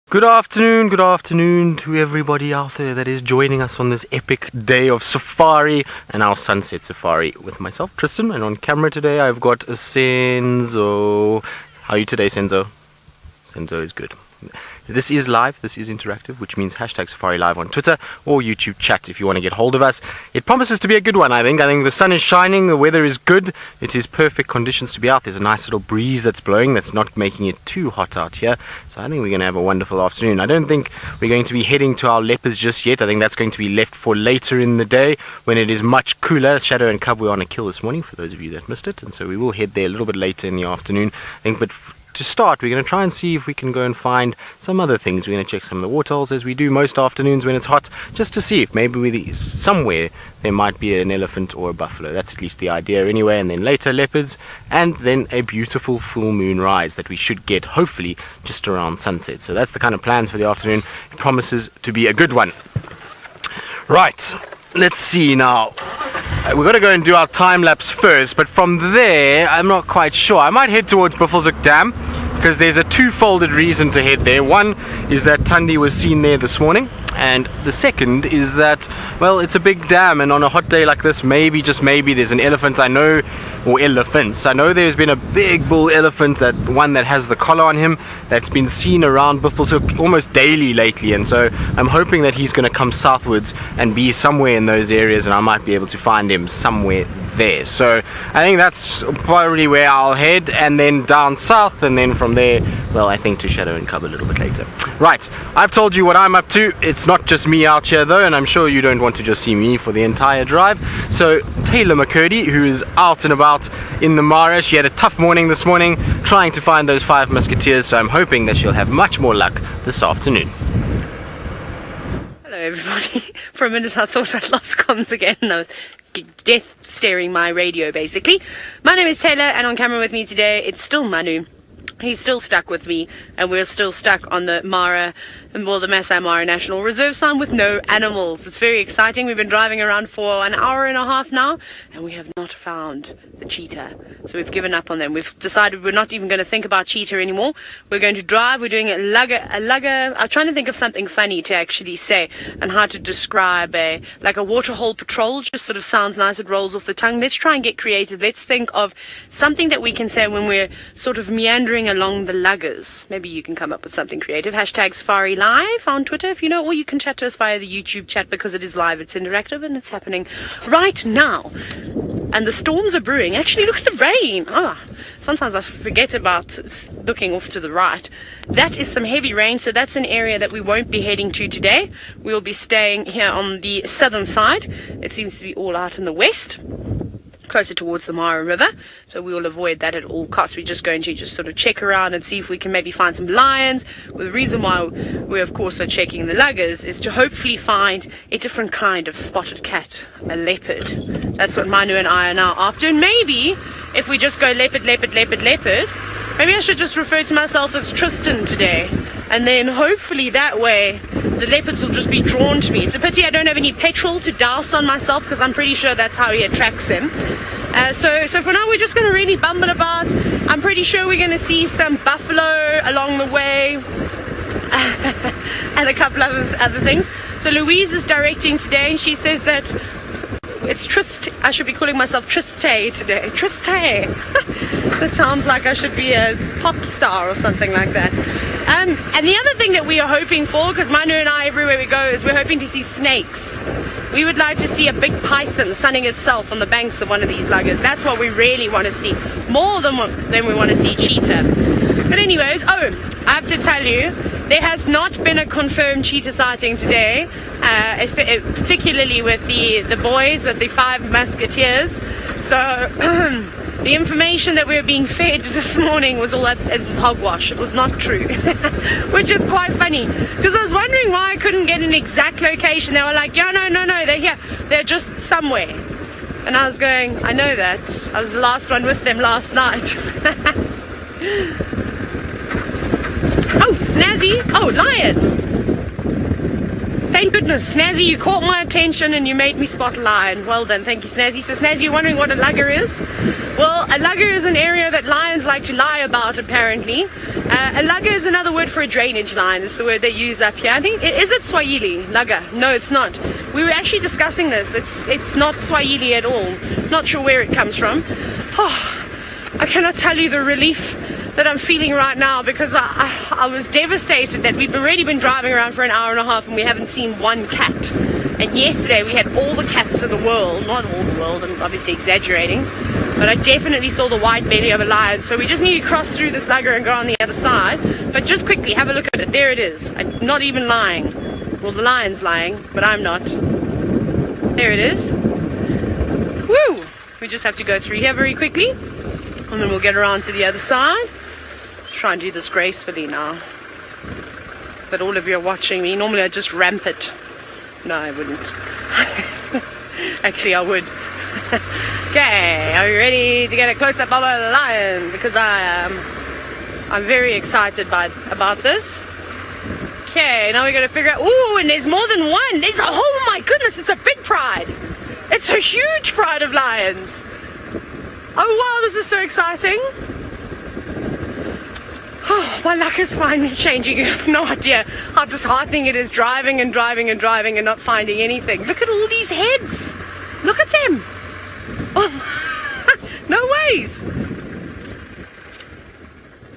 Good afternoon to everybody out there that is joining us on this epic day of safari and our sunset safari with myself, Tristan, and on camera today I've got a Senzo. How are you today, Senzo? Senzo is good. This is live, this is interactive, which means hashtag Safari Live on Twitter or YouTube chat if you want to get hold of us. It promises to be a good one, I think. I think the sun is shining, the weather is good, it is perfect conditions to be out. There's a nice little breeze that's blowing that's not making it too hot out here. So I think we're going to have a wonderful afternoon. I don't think we're going to be heading to our leopards just yet. I think that's going to be left for later in the day when it is much cooler. Shadow and Cub were on a kill this morning, for those of you that missed it. And so we will head there a little bit later in the afternoon, I think. But to start, we're going to try and see if we can go and find some other things. We're going to check some of the waterholes as we do most afternoons when it's hot, just to see if maybe somewhere there might be an elephant or a buffalo. That's at least the idea anyway. And then later leopards, and then a beautiful full moon rise that we should get hopefully just around sunset. So that's the kind of plans for the afternoon. It promises to be a good one. Right, let's see now. We've got to go and do our time lapse first, but from there I'm not quite sure. I might head towards Buffelshoek Dam because there's a two-folded reason to head there. One is that Tundi was seen there this morning, and the second is that, well, it's a big dam, and on a hot day like this, maybe, just maybe, there's an elephant. I know, or elephants. I know there's been a big bull elephant, that one that has the collar on him, that's been seen around Buffelshoek almost daily lately, and so I'm hoping that he's going to come southwards and be somewhere in those areas, and I might be able to find him somewhere there. So I think that's probably where I'll head, and then down south, and then from there, well, I think to Shadow and Cub a little bit later. Right, I've told you what I'm up to. It's not just me out here though, and I'm sure you don't want to just see me for the entire drive. So Taylor McCurdy, who is out and about in the Mara, she had a tough morning this morning trying to find those 5 musketeers, so I'm hoping that she'll have much more luck this afternoon. Hello everybody. For a minute I thought I'd lost comms again. I was death staring my radio basically. My name is Taylor, and on camera with me today it's still Manu. He's still stuck with me, and we're still stuck on the Mara, well, the Masai Mara National Reserve sign with no animals. It's very exciting. We've been driving around for an hour and a half now, and we have not found the cheetah. So we've given up on them. We've decided we're not even going to think about cheetah anymore. We're going to drive. We're doing a lugger. I'm trying to think of something funny to actually say and how to describe like a waterhole patrol. Just sort of sounds nice. It rolls off the tongue. Let's try and get creative. Let's think of something that we can say when we're sort of meandering along the luggers. Maybe you can come up with something creative. Hashtag Safari Live on Twitter if you know, or you can chat to us via the YouTube chat because it is live, it's interactive, and it's happening right now. And the storms are brewing. Actually, look at the rain. Sometimes I forget about looking off to the right. That is some heavy rain, so that's an area that we won't be heading to today. We'll be staying here on the southern side. It seems to be all out in the west, closer towards the Mara River, so we will avoid that at all costs. We're just going to just sort of check around and see if we can maybe find some lions. Well, the reason why we of course are checking the luggers is to hopefully find a different kind of spotted cat, a leopard. That's what Manu and I are now after. And maybe if we just go leopard, maybe I should just refer to myself as Tristan today, and then hopefully that way the leopards will just be drawn to me. It's a pity I don't have any petrol to douse on myself, because I'm pretty sure that's how he attracts them. So for now we're just going to really bumble about. I'm pretty sure we're going to see some buffalo along the way and a couple of other things. So Louise is directing today, and she says that it's I should be calling myself Triste today. Triste. That sounds like I should be a pop star or something like that. And the other thing that we are hoping for, because Manu and I, everywhere we go, is we're hoping to see snakes. We would like to see a big python sunning itself on the banks of one of these luggers. That's what we really want to see, more than we want to see cheetah. But anyways, I have to tell you, there has not been a confirmed cheetah sighting today, particularly with the boys, with the 5 musketeers. So the information that we were being fed this morning was it was hogwash. It was not true, which is quite funny, because I was wondering why I couldn't get an exact location. They were like, yeah, no, they're here. They're just somewhere. And I was going, I know that. I was the last one with them last night. Oh, Snazzy! Oh, lion! Thank goodness, Snazzy, you caught my attention and you made me spot a lion. Well done, thank you, Snazzy. So, Snazzy, you're wondering what a lugger is? Well, a lugger is an area that lions like to lie about, apparently. A lugger is another word for a drainage line. It's the word they use up here. I think, is it Swahili? Lugger? No, it's not. We were actually discussing this. It's not Swahili at all. Not sure where it comes from. Oh, I cannot tell you the relief that I'm feeling right now, because I was devastated that we've already been driving around for an hour and a half and we haven't seen one cat. And yesterday we had all the cats in the world. Not all the world, I'm obviously exaggerating. But I definitely saw the white belly of a lion. So we just need to cross through this lugger and go on the other side. But just quickly, have a look at it. There it is. I'm not even lying. Well, the lion's lying, but I'm not. There it is. Woo! We just have to go through here very quickly. And then we'll get around to the other side. Try and do this gracefully now. But all of you are watching me. Normally I just ramp it. No, I wouldn't. Actually, I would. Okay, are you ready to get a close-up of a lion? Because I am. I'm very excited about this. Okay, now we're going to figure out... Ooh, and there's more than one. There's a... Oh my goodness, it's a big pride. It's a huge pride of lions. Oh wow, this is so exciting. Oh, my luck is finally changing. You have no idea how disheartening it is driving and driving and driving and not finding anything. Look at all these heads. Look at them. Oh, no ways.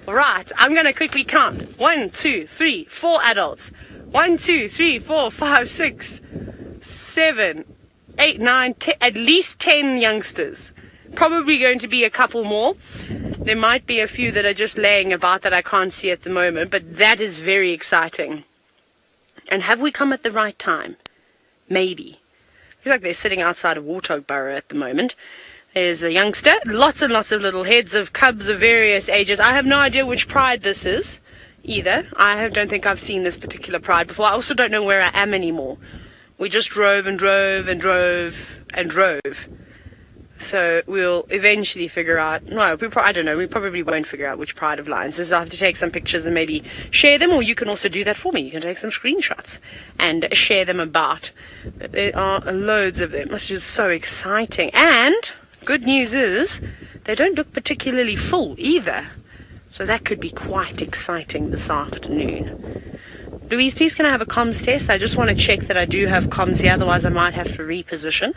All right, I'm going to quickly count. 1, 2, 3, 4 adults. 1, 2, 3, 4, 5, 6, 7, 8, 9, 10, at least 10 youngsters. Probably going to be a couple more. There might be a few that are just laying about that I can't see at the moment, but that is very exciting. And have we come at the right time? Maybe. I feel like they're sitting outside a warthog burrow at the moment. There's a youngster, lots and lots of little heads of cubs of various ages. I have no idea which pride this is either. Don't think I've seen this particular pride before. I also don't know where I am anymore. We just drove and drove and drove and drove. So we'll eventually figure out, I don't know, we probably won't figure out which pride of lions this is. I'll have to take some pictures and maybe share them, or you can also do that for me. You can take some screenshots and share them about. But there are loads of them, which is so exciting. And good news is, they don't look particularly full either. So that could be quite exciting this afternoon. Louise, please can I have a comms test? I just want to check that I do have comms here, otherwise I might have to reposition.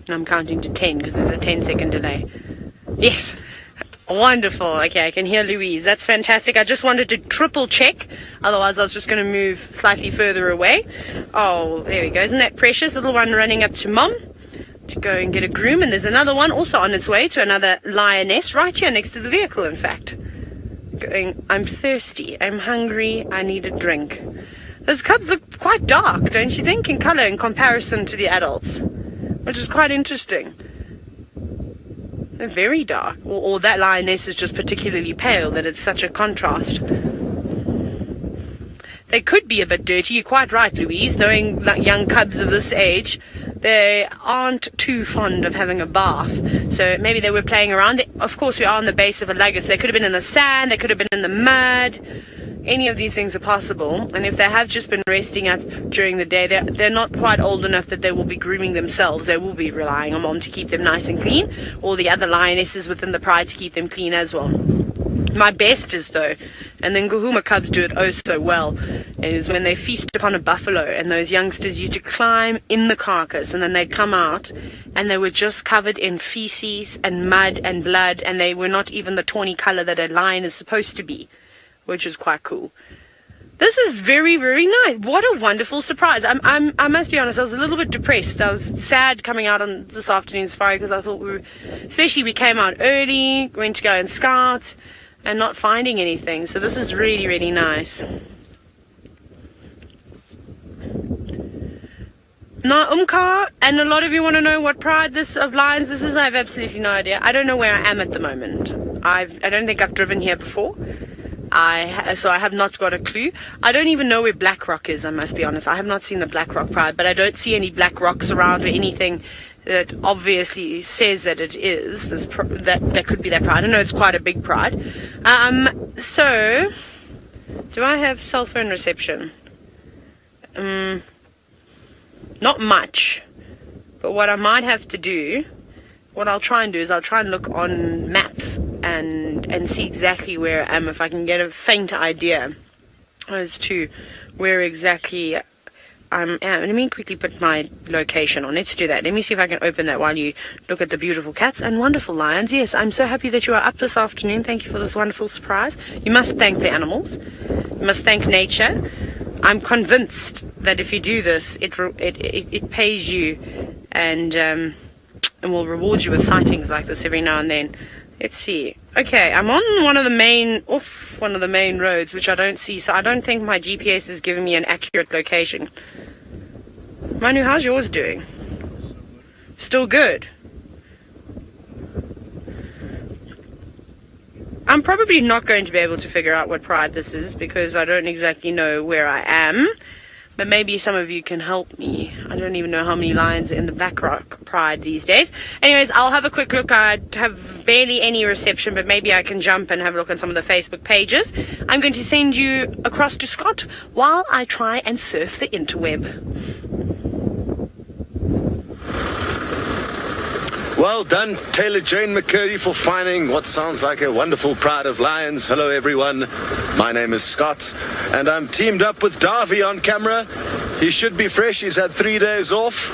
I'm counting to 10 because there's a 10-second delay. Yes. Wonderful. Okay, I can hear Louise. That's fantastic. I just wanted to triple check. Otherwise, I was just going to move slightly further away. Oh, there we go. Isn't that precious? Little one running up to mom to go and get a groom. And there's another one also on its way to another lioness right here next to the vehicle, in fact. Going, I'm thirsty. I'm hungry. I need a drink. Those cubs look quite dark, don't you think, in color in comparison to the adults? Which is quite interesting. They're very dark. Or that lioness is just particularly pale, that it's such a contrast. They could be a bit dirty. You're quite right, Louise. Knowing young cubs of this age, they aren't too fond of having a bath. So maybe they were playing around. Of course, we are on the base of a lugger, so they could have been in the sand, they could have been in the mud. Any of these things are possible, and if they have just been resting up during the day, they're not quite old enough that they will be grooming themselves. They will be relying on mom to keep them nice and clean, or the other lionesses within the pride to keep them clean as well. My best is, though, and then Guhuma cubs do it oh so well, is when they feast upon a buffalo, and those youngsters used to climb in the carcass, and then they'd come out, and they were just covered in feces and mud and blood, and they were not even the tawny color that a lion is supposed to be, which is quite cool. This is very, very nice. What a wonderful surprise. I must be honest, I was a little bit depressed. I was sad coming out on this afternoon's safari because I thought especially we came out early, went to go and scout, and not finding anything. So this is really, really nice. Now, Umka, and a lot of you want to know what pride of lions this is. I have absolutely no idea. I don't know where I am at the moment. I don't think I've driven here before. So I have not got a clue. I don't even know where Black Rock is, I must be honest. I have not seen the Black Rock pride, but I don't see any black rocks around or anything that obviously says that it is that could be that pride. I know it's quite a big pride. So do I have cell phone reception? Not much. But what I might have to do, what I'll try and do is I'll try and look on maps and see exactly where I am, if I can get a faint idea as to where exactly I'm at. Let me quickly put my location on. Let's do that. Let me see if I can open that while you look at the beautiful cats and wonderful lions. Yes, I'm so happy that you are up this afternoon. Thank you for this wonderful surprise. You must thank the animals. You must thank nature. I'm convinced that if you do this, it pays you and will reward you with sightings like this every now and then. Let's see. Okay, I'm on one of the main roads, which I don't see, so I don't think my GPS is giving me an accurate location. Manu, how's yours doing? Still good? I'm probably not going to be able to figure out what pride this is because I don't exactly know where I am. But maybe some of you can help me. I don't even know how many lions are in the Black Rock Pride these days. Anyways, I'll have a quick look. I have barely any reception, but maybe I can jump and have a look on some of the Facebook pages. I'm going to send you across to Scott while I try and surf the interweb. Well done, Taylor Jane McCurdy, for finding what sounds like a wonderful pride of lions. Hello, everyone. My name is Scott, and I'm teamed up with Davy on camera. He should be fresh. He's had 3 days off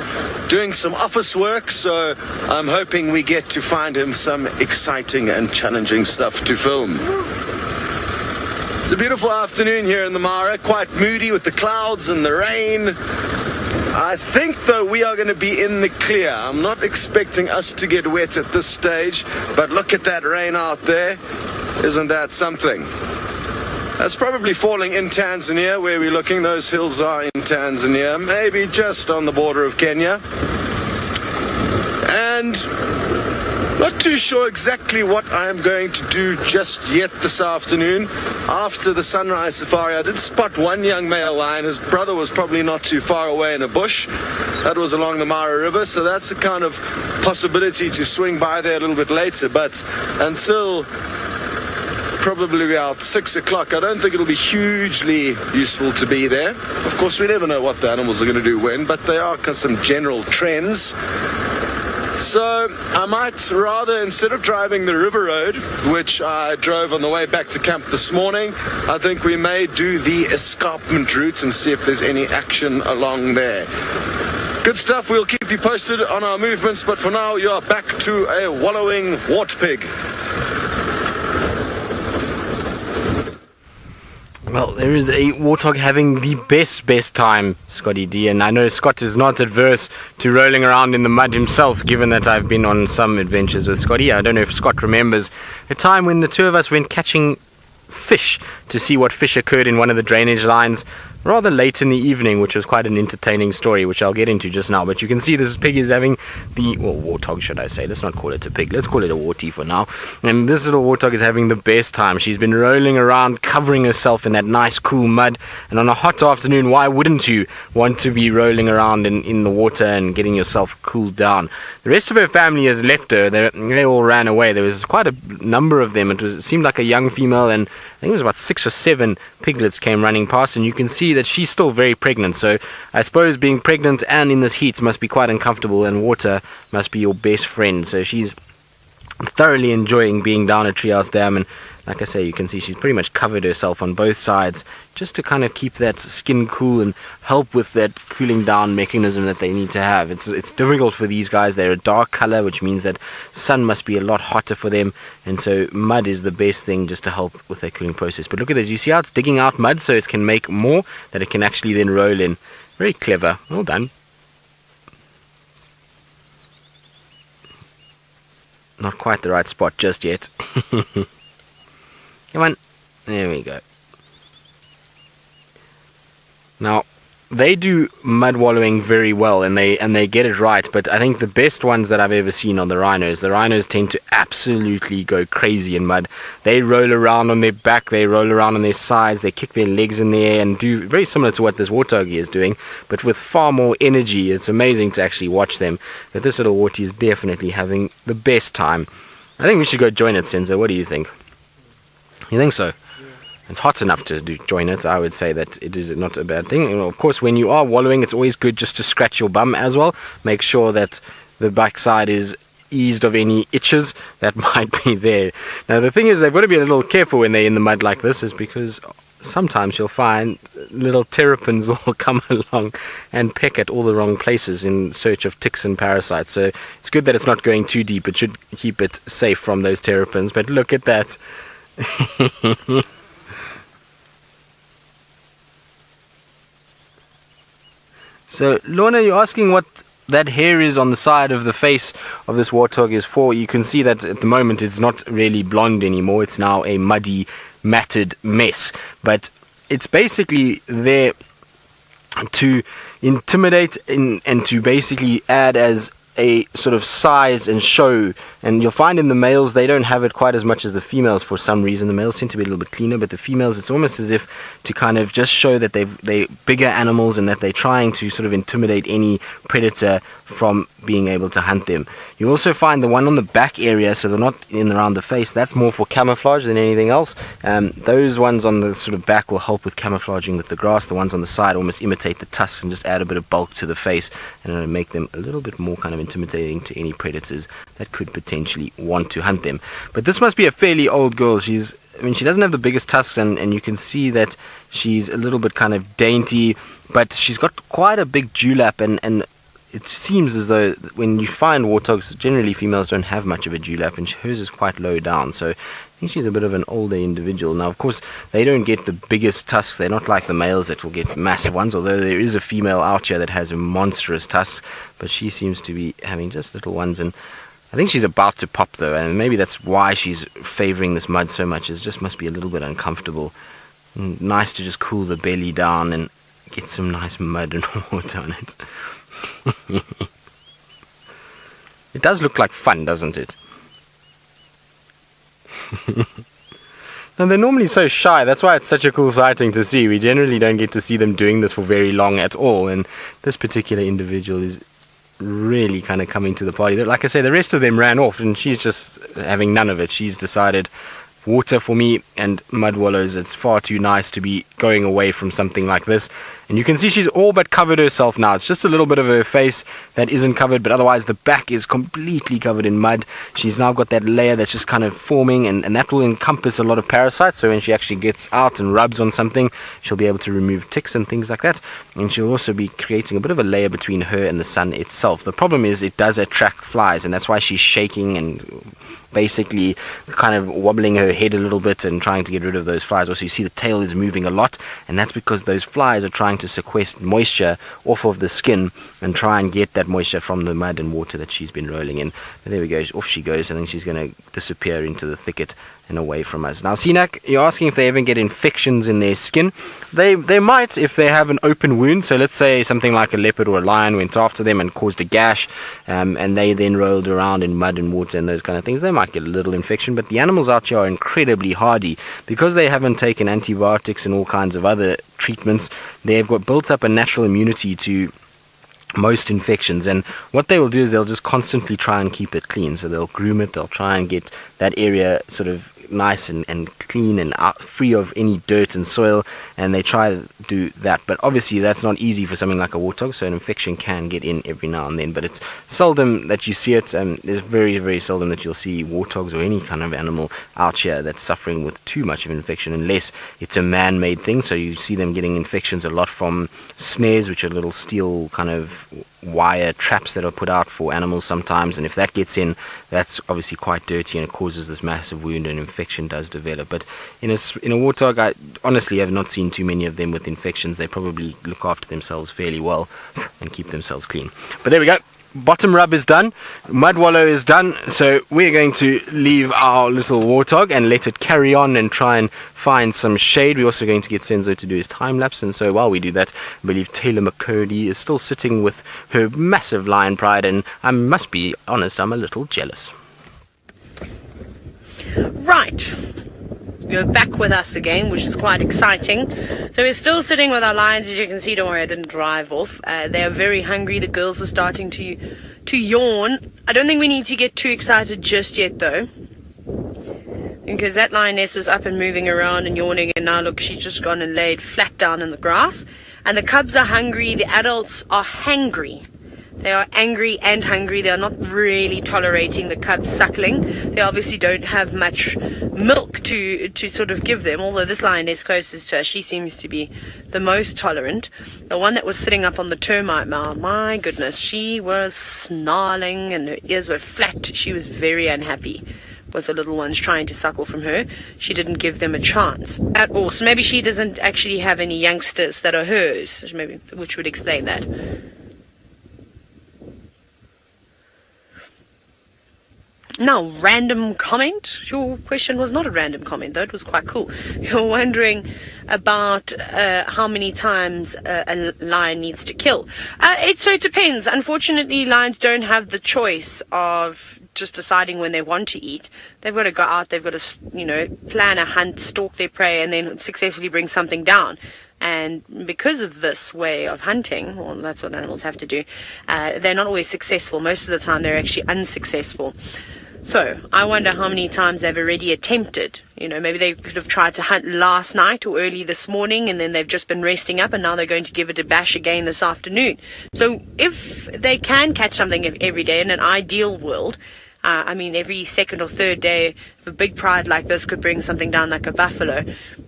doing some office work, so I'm hoping we get to find him some exciting and challenging stuff to film. It's a beautiful afternoon here in the Mara, quite moody with the clouds and the rain. I think, though, we are going to be in the clear. I'm not expecting us to get wet at this stage, but look at that rain out there. Isn't that something? That's probably falling in Tanzania, where we're looking. Those hills are in Tanzania, maybe just on the border of Kenya. And not too sure exactly what I am going to do just yet this afternoon. After the sunrise safari, I did spot one young male lion. His brother was probably not too far away in a bush. That was along the Mara River, so that's a kind of possibility to swing by there a little bit later. But until probably about 6 o'clock, I don't think it'll be hugely useful to be there. Of course, we never know what the animals are going to do when, but there are some general trends. So I might rather, instead of driving the river road, which I drove on the way back to camp this morning, I think we may do the Escarpment route and see if there's any action along there. Good stuff. We'll keep you posted on our movements, but for now you are back to a wallowing warthog. Well, there is a warthog having the best time, Scotty D, and I know Scott is not adverse to rolling around in the mud himself, given that I've been on some adventures with Scotty. I don't know if Scott remembers a time when the two of us went catching fish to see what fish occurred in one of the drainage lines rather late in the evening, which was quite an entertaining story, which I'll get into just now. But you can see this pig is having warthog, should I say. Let's not call it a pig. Let's call it a warty for now. And this little warthog is having the best time. She's been rolling around, covering herself in that nice, cool mud. And on a hot afternoon, why wouldn't you want to be rolling around in the water and getting yourself cooled down? The rest of her family has left her. They all ran away. There was quite a number of them. It seemed like a young female, and I think it was about 6 or 7 piglets came running past, and you can see that she's still very pregnant. So I suppose being pregnant and in this heat must be quite uncomfortable, and water must be your best friend. So she's thoroughly enjoying being down at Treehouse Dam, and like I say, you can see she's pretty much covered herself on both sides just to kind of keep that skin cool and help with that cooling down mechanism that they need to have. It's difficult for these guys. They're a dark color, which means that sun must be a lot hotter for them, and so mud is the best thing just to help with their cooling process. But look at this. You see how it's digging out mud so it can make more that it can actually then roll in. Very clever. Well done. Not quite the right spot just yet. Come on. There we go. Now, they do mud wallowing very well, and they get it right, but I think the best ones that I've ever seen are the rhinos. The rhinos tend to absolutely go crazy in mud. They roll around on their back, they roll around on their sides, they kick their legs in the air and do very similar to what this warthog is doing, but with far more energy. It's amazing to actually watch them. But this little warty is definitely having the best time. I think we should go join it, Senzo. What do you think? You think so? it's hot enough to join it, I would say that it is not a bad thing. And of course, when you are wallowing, it's always good just to scratch your bum as well. Make sure that the backside is eased of any itches that might be there. Now, the thing is, they've got to be a little careful when they're in the mud like this, is because sometimes you'll find little terrapins will come along and peck at all the wrong places in search of ticks and parasites. So it's good that it's not going too deep. It should keep it safe from those terrapins. But look at that. So, Lorna, you're asking what that hair is on the side of the face of this warthog is for. You can see that at the moment it's not really blonde anymore. It's now a muddy, matted mess. But it's basically there to intimidate and to basically add as a sort of size and show. And you'll find in the males they don't have it quite as much as the females for some reason. The males tend to be a little bit cleaner, but the females, it's almost as if to kind of just show that they're bigger animals and that they're trying to sort of intimidate any predator from being able to hunt them. You also find the one on the back area, so they're not in around the face, that's more for camouflage than anything else. Those ones on the sort of back will help with camouflaging with the grass. The ones on the side almost imitate the tusks and just add a bit of bulk to the face, and it'll make them a little bit more kind of intimidating to any predators that could potentially want to hunt them. But this must be a fairly old girl. She doesn't have the biggest tusks, and you can see that she's a little bit kind of dainty, but she's got quite a big dewlap, and it seems as though when you find warthogs, generally females don't have much of a dewlap, and hers is quite low down. So I think she's a bit of an older individual. Now, of course, they don't get the biggest tusks. They're not like the males that will get massive ones, although there is a female out here that has a monstrous tusks, but she seems to be having just little ones. And I think she's about to pop, though, and maybe that's why she's favoring this mud so much. It just must be a little bit uncomfortable. And nice to just cool the belly down and get some nice mud and water on it. It does look like fun, doesn't it? Now, they're normally so shy. That's why it's such a cool sighting to see. We generally don't get to see them doing this for very long at all, and this particular individual is really kind of coming to the party. Like I say, the rest of them ran off, and she's just having none of it. She's decided, water for me and mud wallows, it's far too nice to be going away from something like this. And you can see she's all but covered herself now. It's just a little bit of her face that isn't covered, but otherwise the back is completely covered in mud. She's now got that layer that's just kind of forming, and that will encompass a lot of parasites. So when she actually gets out and rubs on something, she'll be able to remove ticks and things like that. And she'll also be creating a bit of a layer between her and the sun itself. The problem is it does attract flies, and that's why she's shaking and basically kind of wobbling her head a little bit and trying to get rid of those flies. Also, you see the tail is moving a lot, and that's because those flies are trying to sequester moisture off of the skin and try and get that moisture from the mud and water that she's been rolling in. But there we go, off she goes. I think she's going to disappear into the thicket and away from us. Now, Sinak, you're asking if they ever get infections in their skin. They might if they have an open wound. So let's say something like a leopard or a lion went after them and caused a gash, and they then rolled around in mud and water and those kind of things. They might get a little infection, but the animals out here are incredibly hardy because they haven't taken antibiotics and all kinds of other treatments. They've got built up a natural immunity to most infections, and what they will do is they'll just constantly try and keep it clean. So they'll groom it, they'll try and get that area sort of nice and clean and free of any dirt and soil, and they try to do that. But obviously that's not easy for something like a warthog, so an infection can get in every now and then, but it's seldom that you see it. It's very, very seldom that you'll see warthogs or any kind of animal out here that's suffering with too much of an infection, unless it's a man-made thing. So you see them getting infections a lot from snares, which are little steel kind of wire traps that are put out for animals sometimes, and if that gets in, that's obviously quite dirty and it causes this massive wound, and infection does develop. But in a warthog, I honestly have not seen too many of them with infections. They probably look after themselves fairly well and keep themselves clean. But there we go. Bottom rub is done, mud wallow is done, so we're going to leave our little warthog and let it carry on and try and find some shade. We're also going to get Senzo to do his time lapse, and so while we do that, I believe Taylor McCurdy is still sitting with her massive lion pride, and I must be honest, I'm a little jealous. Right, you're back with us again, which is quite exciting. So we're still sitting with our lions, as you can see. Don't worry, I didn't drive off. They are very hungry. The girls are starting to yawn. I don't think we need to get too excited just yet, though. because that lioness was up and moving around and yawning, and now look, she's just gone and laid flat down in the grass. And the cubs are hungry, the adults are hangry. They are angry and hungry. They are not really tolerating the cubs suckling. They obviously don't have much milk to sort of give them, although this lioness closest to us, she seems to be the most tolerant. The one that was sitting up on the termite mound, my goodness, she was snarling and her ears were flat. She was very unhappy with the little ones trying to suckle from her. She didn't give them a chance at all. So maybe she doesn't actually have any youngsters that are hers, maybe, which would explain that. Now, random comment. Your question was not a random comment, though. It was quite cool. You're wondering about how many times a lion needs to kill. So it depends. Unfortunately, lions don't have the choice of just deciding when they want to eat. They've got to go out. They've got to, plan a hunt, stalk their prey, and then successfully bring something down. And because of this way of hunting, well, that's what animals have to do, they're not always successful. Most of the time, they're actually unsuccessful. So I wonder how many times they've already attempted. Maybe they could have tried to hunt last night or early this morning, and then they've just been resting up, and now they're going to give it a bash again this afternoon. So if they can catch something every day in an ideal world, every second or third day of a big pride like this could bring something down like a buffalo.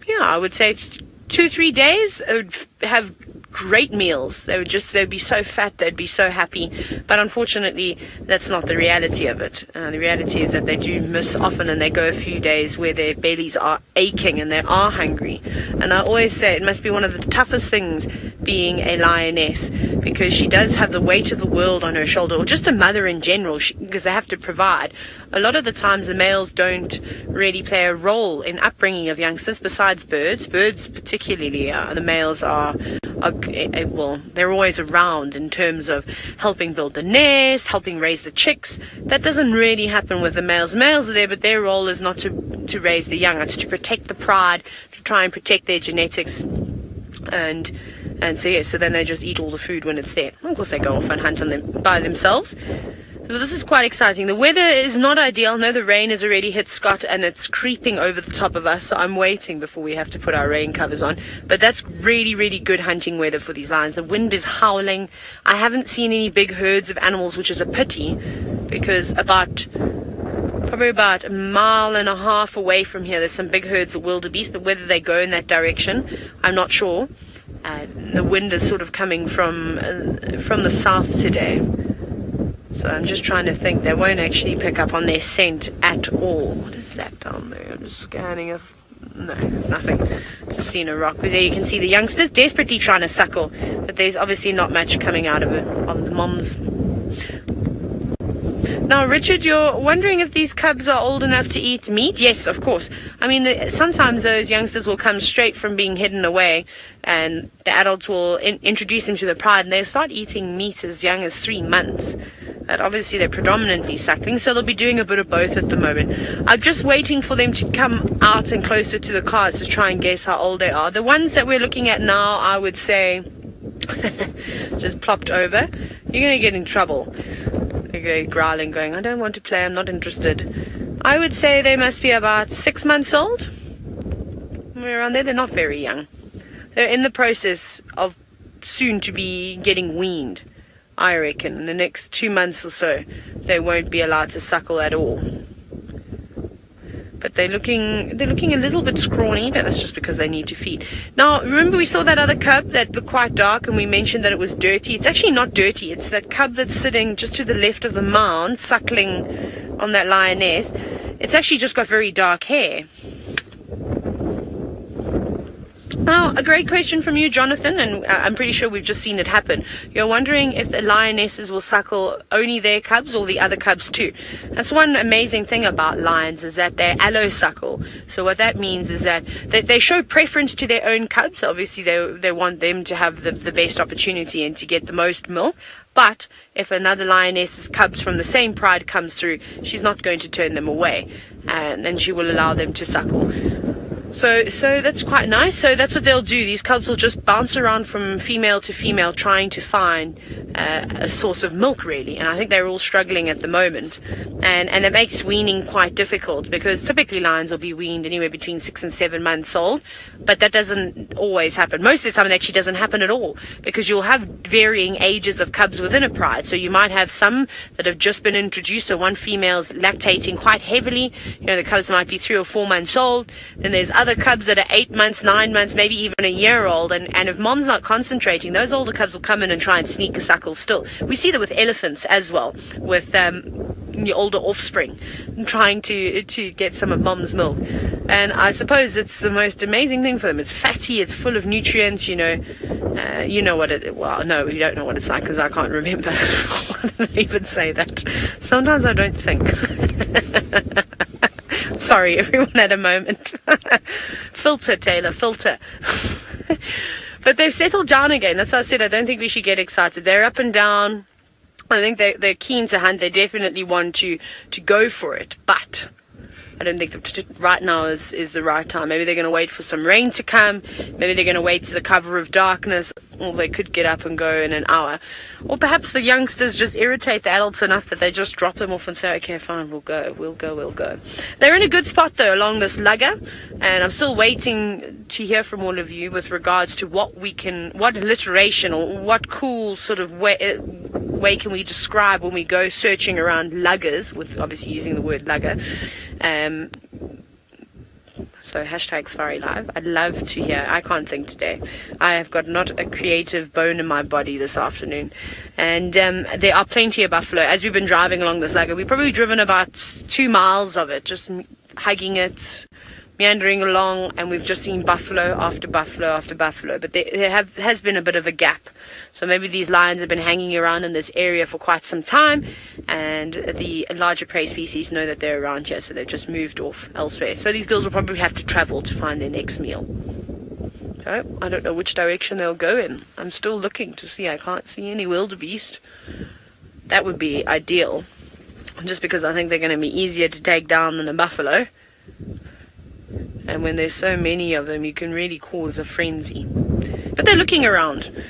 Yeah, I would say 2-3 days would have great meals. They'd be so fat, they'd be so happy. But unfortunately, that's not the reality of it. The reality is that they do miss often, and they go a few days where their bellies are aching and they are hungry. And I always say it must be one of the toughest things being a lioness, because she does have the weight of the world on her shoulder, or just a mother in general, because they have to provide. A lot of the times the males don't really play a role in upbringing of youngsters besides birds. Birds particularly, the males are they're always around in terms of helping build the nest, helping raise the chicks. That doesn't really happen with the males. The males are there, but their role is not to raise the young. It's to protect the pride, to try and protect their genetics. And so then they just eat all the food when it's there. Of course, they go off and hunt on them by themselves. So this is quite exciting. The weather is not ideal. No, the rain has already hit Scott, and it's creeping over the top of us. So I'm waiting before we have to put our rain covers on. But that's really, really good hunting weather for these lions. The wind is howling. I haven't seen any big herds of animals, which is a pity, because probably about 1.5 miles away from here, there's some big herds of wildebeest. But whether they go in that direction, I'm not sure. The wind is sort of coming from the south today. So I'm just trying to think. They won't actually pick up on their scent at all. What is that down there? I'm just scanning. No, there's nothing. Just seen a rock. But there you can see the youngsters desperately trying to suckle. But there's obviously not much coming out of the moms. Now, Richard, you're wondering if these cubs are old enough to eat meat? Yes, of course. Sometimes those youngsters will come straight from being hidden away, and the adults will introduce them to the pride, and they'll start eating meat as young as 3 months. But obviously, they're predominantly suckling, so they'll be doing a bit of both at the moment. I'm just waiting for them to come out and closer to the cars to try and guess how old they are. The ones that we're looking at now, I would say, just plopped over. You're going to get in trouble. They're growling, going, I don't want to play, I'm not interested. I would say they must be about 6 months old. Around there, they're not very young. They're in the process of soon to be getting weaned. I reckon in the next 2 months or so, they won't be allowed to suckle at all. But they're looking a little bit scrawny, but that's just because they need to feed. Now, remember we saw that other cub that looked quite dark, and we mentioned that it was dirty. It's actually not dirty. It's that cub that's sitting just to the left of the mound, suckling on that lioness. It's actually just got very dark hair. Now, a great question from you, Jonathan, and I'm pretty sure we've just seen it happen. You're wondering if the lionesses will suckle only their cubs or the other cubs too. That's one amazing thing about lions, is that they allosuckle. So what that means is that they show preference to their own cubs. Obviously, they want them to have the best opportunity and to get the most milk. But if another lioness's cubs from the same pride comes through, she's not going to turn them away, and then she will allow them to suckle. So that's quite nice. So that's what they'll do. These cubs will just bounce around from female to female trying to find a source of milk, really. And I think they're all struggling at the moment. And it makes weaning quite difficult because typically lions will be weaned anywhere between 6 and 7 months old. But that doesn't always happen. Most of the time it actually doesn't happen at all because you'll have varying ages of cubs within a pride. So you might have some that have just been introduced. So one female's lactating quite heavily. The cubs might be 3 or 4 months old. Then there's other cubs that are 8 months, 9 months, maybe even a year old, and if mom's not concentrating, those older cubs will come in and try and sneak a suckle still. We see that with elephants as well, with the older offspring trying to get some of mom's milk. And I suppose it's the most amazing thing for them. It's fatty, it's full of nutrients, you know what it, well, no, we don't know what it's like because I can't remember. Why did I even say that? Sometimes I don't think. Sorry, everyone had a moment. Filter, Taylor, filter. But they've settled down again. That's why I said I don't think we should get excited. They're up and down. I think they're keen to hunt. They definitely want to go for it. But I don't think that right now is the right time. Maybe they're going to wait for some rain to come. Maybe they're going to wait to the cover of darkness. Or they could get up and go in an hour. Or perhaps the youngsters just irritate the adults enough that they just drop them off and say, okay, fine, we'll go. They're in a good spot, though, along this lugger. And I'm still waiting to hear from all of you with regards to what alliteration or what cool sort of way can we describe when we go searching around luggers, with obviously using the word lugger. So hashtag Safari Live. I'd love to hear. I can't think today. I have got not a creative bone in my body this afternoon. And there are plenty of buffalo. As we've been driving along this lugger, we've probably driven about 2 miles of it, just hugging it, meandering along, and we've just seen buffalo after buffalo after buffalo. But there has been a bit of a gap. So maybe these lions have been hanging around in this area for quite some time, and the larger prey species know that they're around here, so they've just moved off elsewhere. So these girls will probably have to travel to find their next meal. So I don't know which direction they'll go in. I'm still looking to see. I can't see any wildebeest. That would be ideal, just because I think they're going to be easier to take down than a buffalo. And when there's so many of them, you can really cause a frenzy. But they're looking around.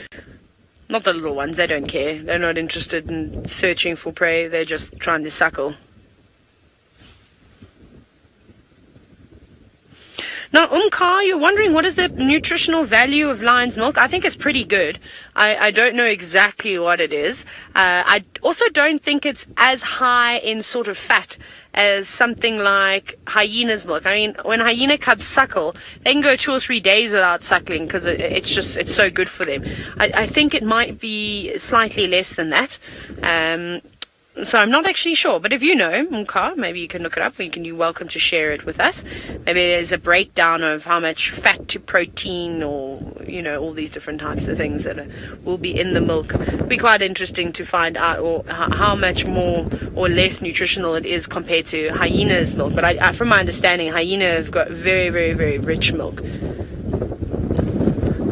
Not the little ones, they don't care. They're not interested in searching for prey. They're just trying to suckle. Now, you're wondering what is the nutritional value of lion's milk? I think it's pretty good. I don't know exactly what it is. I also don't think it's as high in sort of fat as something like hyena's milk. I mean, when hyena cubs suckle, they can go 2 or 3 days without suckling because it's so good for them. I think it might be slightly less than that. So I'm not actually sure, but if you know, Mka, maybe you can look it up. You're welcome to share it with us. Maybe there's a breakdown of how much fat to protein, or all these different types of things that will be in the milk. It'll be quite interesting to find out, or how much more or less nutritional it is compared to hyena's milk. But from my understanding, hyena have got very, very, very rich milk.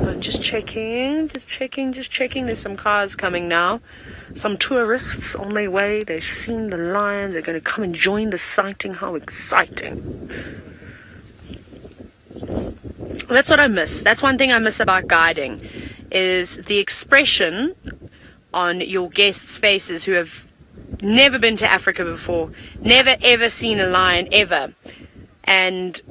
I'm just checking. There's some cars coming now. Some tourists on their way. They've seen the lions. They're going to come and join the sighting. How exciting. That's what I miss. That's one thing I miss about guiding, is the expression on your guests' faces who have never been to Africa before, never ever seen a lion ever, and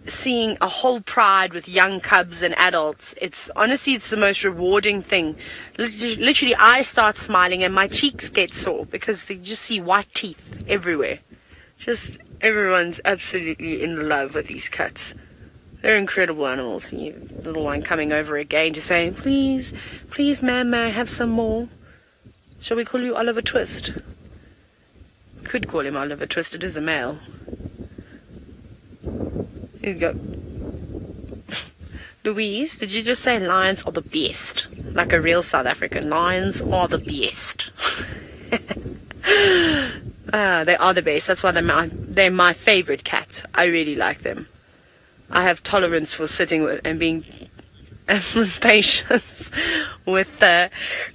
seeing a whole pride with young cubs and adults. It's the most rewarding thing. Literally, I start smiling and my cheeks get sore because they just see white teeth everywhere. Just everyone's absolutely in love with these cats. They're incredible animals. And you little one coming over again to say, please, ma'am, may I have some more? Shall we call you Oliver Twist? Could call him Oliver Twist. It is a male. Here you go. Louise, did you just say lions are the best? Like a real South African. Lions are the best. They are the best. That's why they're my favorite cat. I really like them. I have tolerance for sitting with and being patience with the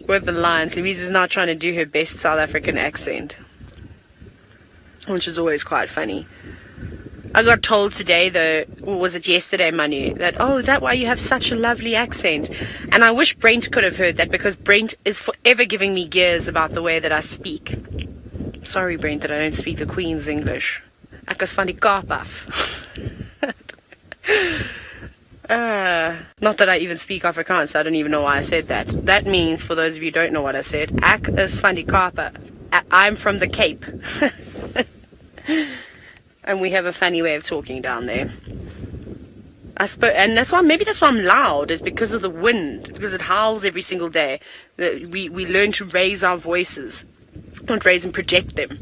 lions. Louise is now trying to do her best South African accent, which is always quite funny. I got told today, though, or was it yesterday, Manu, that, oh, is that why you have such a lovely accent? And I wish Brent could have heard that, because Brent is forever giving me gears about the way that I speak. Sorry, Brent, that I don't speak the Queen's English. Ek is van die Kaap af. Not that I even speak Afrikaans, so I don't even know why I said that. That means, for those of you who don't know what I said, ek is van die Kaap af. I'm from the Cape. And we have a funny way of talking down there. And maybe that's why I'm loud, is because of the wind, because it howls every single day. We learn to raise our voices, not raise and project them.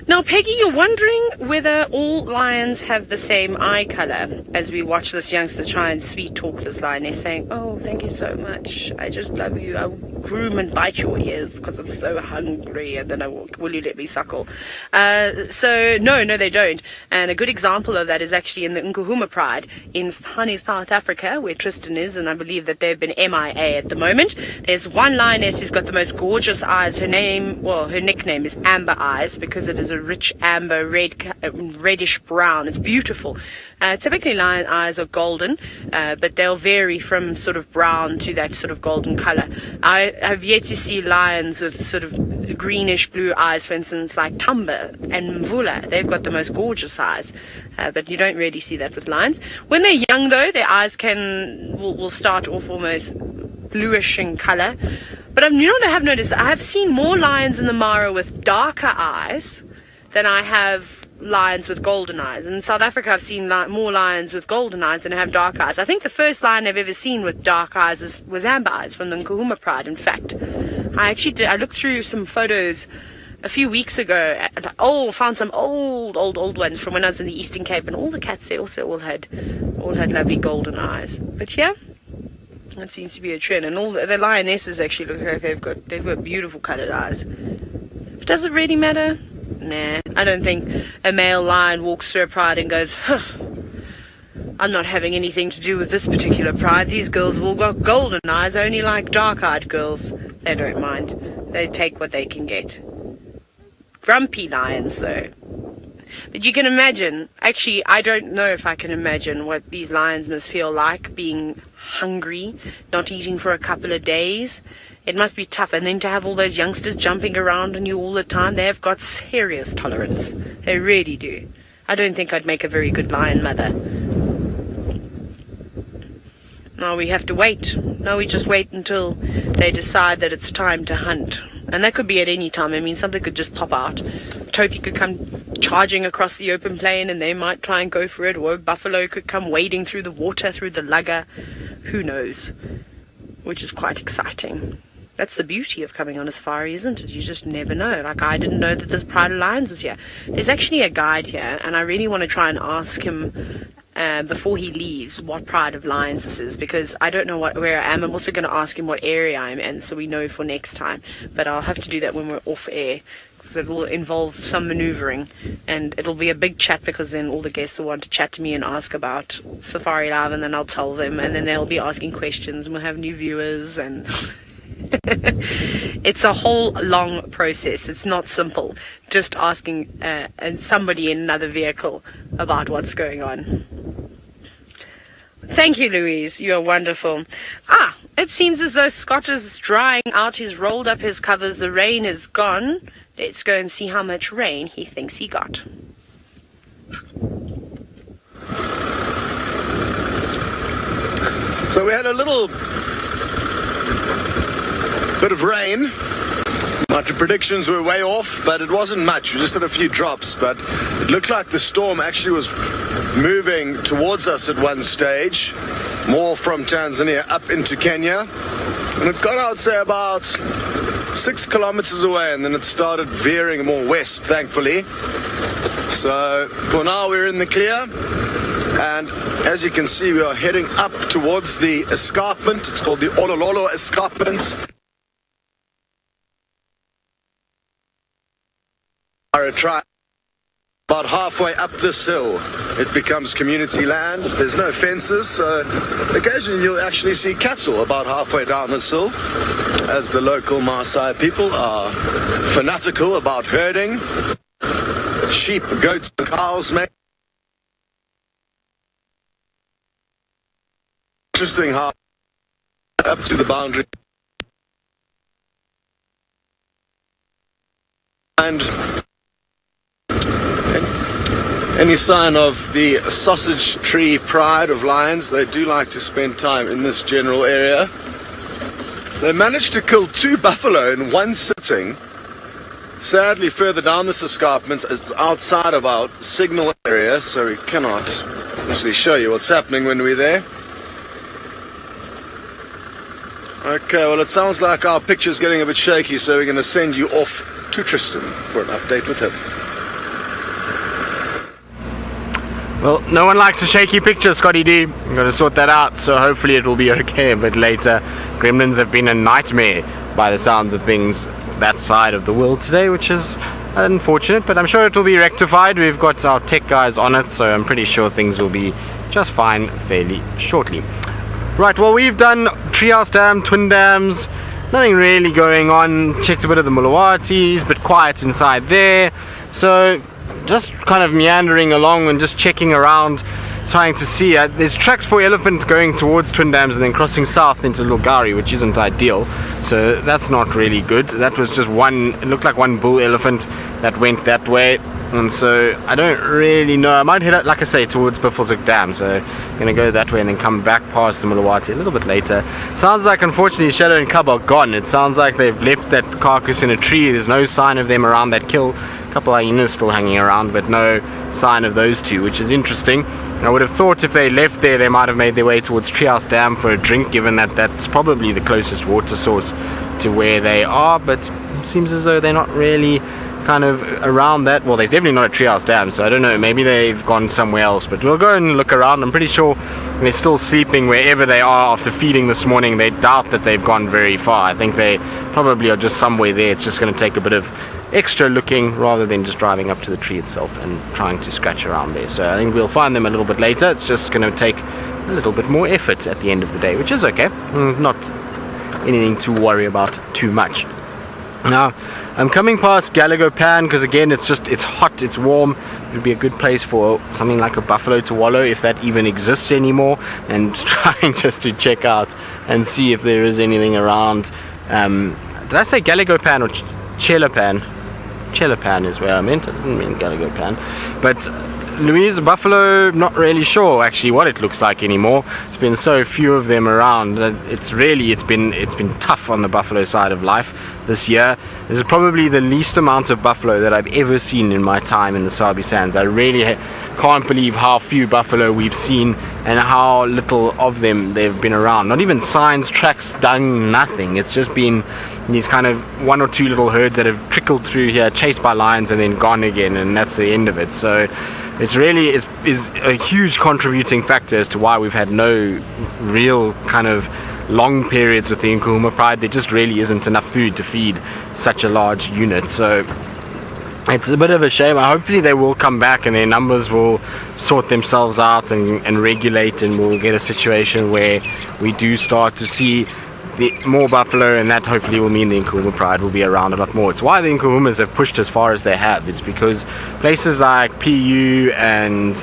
Now, Peggy, you're wondering whether all lions have the same eye color, as we watch this youngster try and sweet talk this lioness, saying, oh, thank you so much. I just love you. I'll groom and bite your ears because I'm so hungry, and then will you let me suckle? So, no, they don't. And a good example of that is actually in the Nkuhuma Pride in sunny South Africa, where Tristan is, and I believe that they've been MIA at the moment. There's one lioness who's got the most gorgeous eyes. Her nickname is Amber Eyes, because it is a rich amber reddish brown. It's beautiful. Typically lion eyes are golden, but they'll vary from sort of brown to that sort of golden color. I have yet to see lions with sort of greenish blue eyes, for instance, like Tamba and Mvula. They've got the most gorgeous eyes, but you don't really see that with lions. When they're young, though, their eyes will start off almost bluish in color. But I have noticed that I have seen more lions in the Mara with darker eyes than I have lions with golden eyes. In South Africa, I've seen more lions with golden eyes than I have dark eyes. I think the first lion I've ever seen with dark eyes was Amber Eyes from the Nkuhuma Pride, in fact. I looked through some photos a few weeks ago, found some old ones from when I was in the Eastern Cape, and all the cats there also all had lovely golden eyes. But yeah, that seems to be a trend, and all the lionesses actually look like they've got beautiful coloured eyes. But does it really matter? Nah, I don't think a male lion walks through a pride and goes, I'm not having anything to do with this particular pride. These girls have all got golden eyes, I only like dark-eyed girls. They don't mind. They take what they can get. Grumpy lions, though. But you can imagine, actually, I don't know if I can imagine what these lions must feel like, being hungry, not eating for a couple of days. It must be tough. And then to have all those youngsters jumping around on you all the time, they have got serious tolerance. They really do. I don't think I'd make a very good lion mother. Now we have to wait. Now we just wait until they decide that it's time to hunt. And that could be at any time. I mean, something could just pop out. Topi could come charging across the open plain and they might try and go for it. Or a buffalo could come wading through the water, through the lugger. Who knows? Which is quite exciting. That's the beauty of coming on a safari, isn't it? You just never know. Like, I didn't know that this Pride of Lions was here. There's actually a guide here, and I really want to try and ask him before he leaves what Pride of Lions this is, because I don't know where I am. I'm also going to ask him what area I'm in, so we know for next time. But I'll have to do that when we're off air, because it will involve some maneuvering, and it'll be a big chat, because then all the guests will want to chat to me and ask about Safari Live, and then I'll tell them, and then they'll be asking questions, and we'll have new viewers, and it's a whole long process. It's not simple just asking somebody in another vehicle about what's going on. Thank you, Louise. You're wonderful. It seems as though Scott is drying out. He's rolled up his covers. The rain is gone. Let's go and see how much rain he thinks he got. So we had a little bit of rain. My predictions were way off, but it wasn't much. We just had a few drops, but it looked like the storm actually was moving towards us at one stage, more from Tanzania up into Kenya. And it got, I'd say, about 6 kilometers away, and then it started veering more west, thankfully. So for now, we're in the clear. And as you can see, we are heading up towards the escarpment. It's called the Olololo Escarpment. Are a try. About halfway up this hill, it becomes community land. There's no fences, so occasionally you'll actually see cattle about halfway down this hill, as the local Maasai people are fanatical about herding sheep, goats, and cows, mate. Interesting how up to the boundary. And any sign of the sausage tree pride of lions? They do like to spend time in this general area. They managed to kill 2 buffalo in one sitting. Sadly, further down this escarpment, it's outside of our signal area, so we cannot usually show you what's happening when we're there. Okay, well, it sounds like our picture's getting a bit shaky, so we're going to send you off to Tristan for an update with him. Well, no one likes a shaky picture, Scotty D. I'm going to sort that out, so hopefully it will be okay a bit later. Gremlins have been a nightmare by the sounds of things that side of the world today, which is unfortunate, but I'm sure it will be rectified. We've got our tech guys on it, so I'm pretty sure things will be just fine fairly shortly. Right, well, we've done Treehouse Dam, Twin Dams, nothing really going on. Checked a bit of the Mulawatis, but quiet inside there. So just kind of meandering along and just checking around, trying to see. There's tracks for elephant going towards Twin Dams and then crossing south into Lugari, which isn't ideal. So that's not really good. That was just one, it looked like one bull elephant that went that way. And so I don't really know. I might head out, like I say, towards Buffelshoek Dam. So I'm going to go that way and then come back past the Mulawati a little bit later. Sounds like, unfortunately, Shadow and Cub are gone. It sounds like they've left that carcass in a tree. There's no sign of them around that kill. A couple of hyenas still hanging around, but no sign of those two, which is interesting. I would have thought if they left there, they might have made their way towards Treehouse Dam for a drink, given that that's probably the closest water source to where they are. But it seems as though they're not really kind of around that. Well, they're definitely not at Treehouse Dam, so I don't know, maybe they've gone somewhere else, but we'll go and look around. I'm pretty sure they're still sleeping wherever they are after feeding this morning. They doubt that they've gone very far. I think they probably are just somewhere there. It's just going to take a bit of extra looking rather than just driving up to the tree itself and trying to scratch around there. So I think we'll find them a little bit later. It's just going to take a little bit more effort at the end of the day, which is okay. Not anything to worry about too much. Now, I'm coming past Gallagher Pan because, again, it's hot, it's warm. It would be a good place for something like a buffalo to wallow, if that even exists anymore, and trying just to check out and see if there is anything around. Did I say Gallagher Pan or Chelapan? Chelapan is where I meant. I didn't mean Gallagher Pan. But Louise, buffalo, not really sure actually what it looks like anymore. There's been so few of them around. It's been tough on the buffalo side of life this year. This is probably the least amount of buffalo that I've ever seen in my time in the Sabi Sands. I really can't believe how few buffalo we've seen and how little of them they've been around. Not even signs, tracks, dung, nothing. It's just been these kind of one or two little herds that have trickled through here, chased by lions and then gone again, and that's the end of it. So it really is a huge contributing factor as to why we've had no real kind of long periods with the Nkuhuma Pride. There just really isn't enough food to feed such a large unit. So it's a bit of a shame. Hopefully they will come back and their numbers will sort themselves out and regulate, and we'll get a situation where we do start to see more buffalo, and that hopefully will mean the Nkuhuma Pride will be around a lot more. It's why the Nkuhumas have pushed as far as they have. It's because places like PU and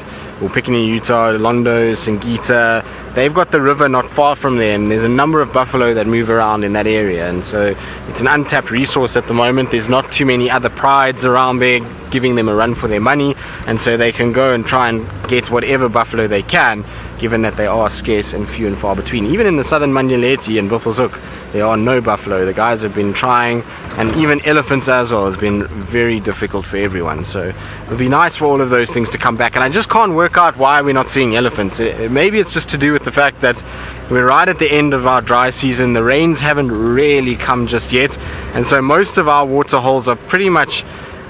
Pickney, Utah, Londo, Singita, they've got the river not far from them. There's a number of buffalo that move around in that area, and so it's an untapped resource at the moment. There's not too many other prides around there giving them a run for their money, and so they can go and try and get whatever buffalo they can, given that they are scarce and few and far between. Even in the southern Manyeleti and Buffelshoek, there are no buffalo. The guys have been trying, and even elephants as well has been very difficult for everyone. So it would be nice for all of those things to come back, and I just can't work out why we're not seeing elephants. Maybe it's just to do with the fact that we're right at the end of our dry season. The rains haven't really come just yet, and so most of our water holes are pretty much,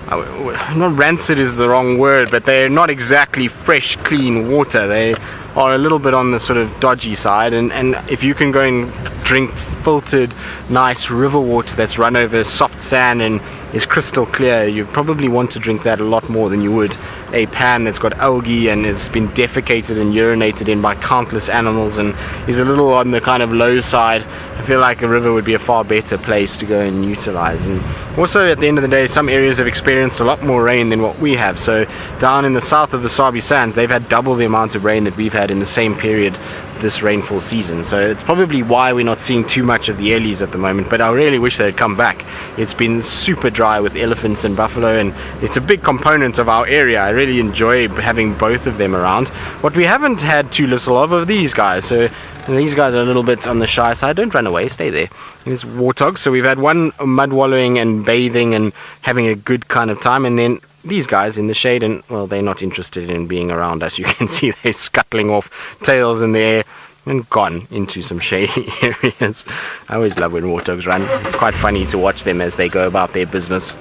not rancid is the wrong word, but they're not exactly fresh, clean water. They are a little bit on the sort of dodgy side, and if you can go and drink filtered nice river water that's run over soft sand and is crystal clear. You probably want to drink that a lot more than you would a pan that's got algae and has been defecated and urinated in by countless animals and is a little on the kind of low side. I feel like a river would be a far better place to go and utilize. And also, at the end of the day, some areas have experienced a lot more rain than what we have. So down in the south of the Sabi Sands, they've had double the amount of rain that we've had in the same period this rainfall season. So it's probably why we're not seeing too much of the ellies at the moment, but I really wish they'd come back. It's been super dry with elephants and buffalo, and it's a big component of our area. I really enjoy having both of them around. What we haven't had too little of are these guys. So these guys are a little bit on the shy side. Don't run away, stay there. There's warthogs. So we've had one mud wallowing and bathing and having a good kind of time, and then these guys in the shade, and well, they're not interested in being around us. You can see they're scuttling off, tails in the air, and gone into some shady areas. I always love when warthogs run. It's quite funny to watch them as they go about their business.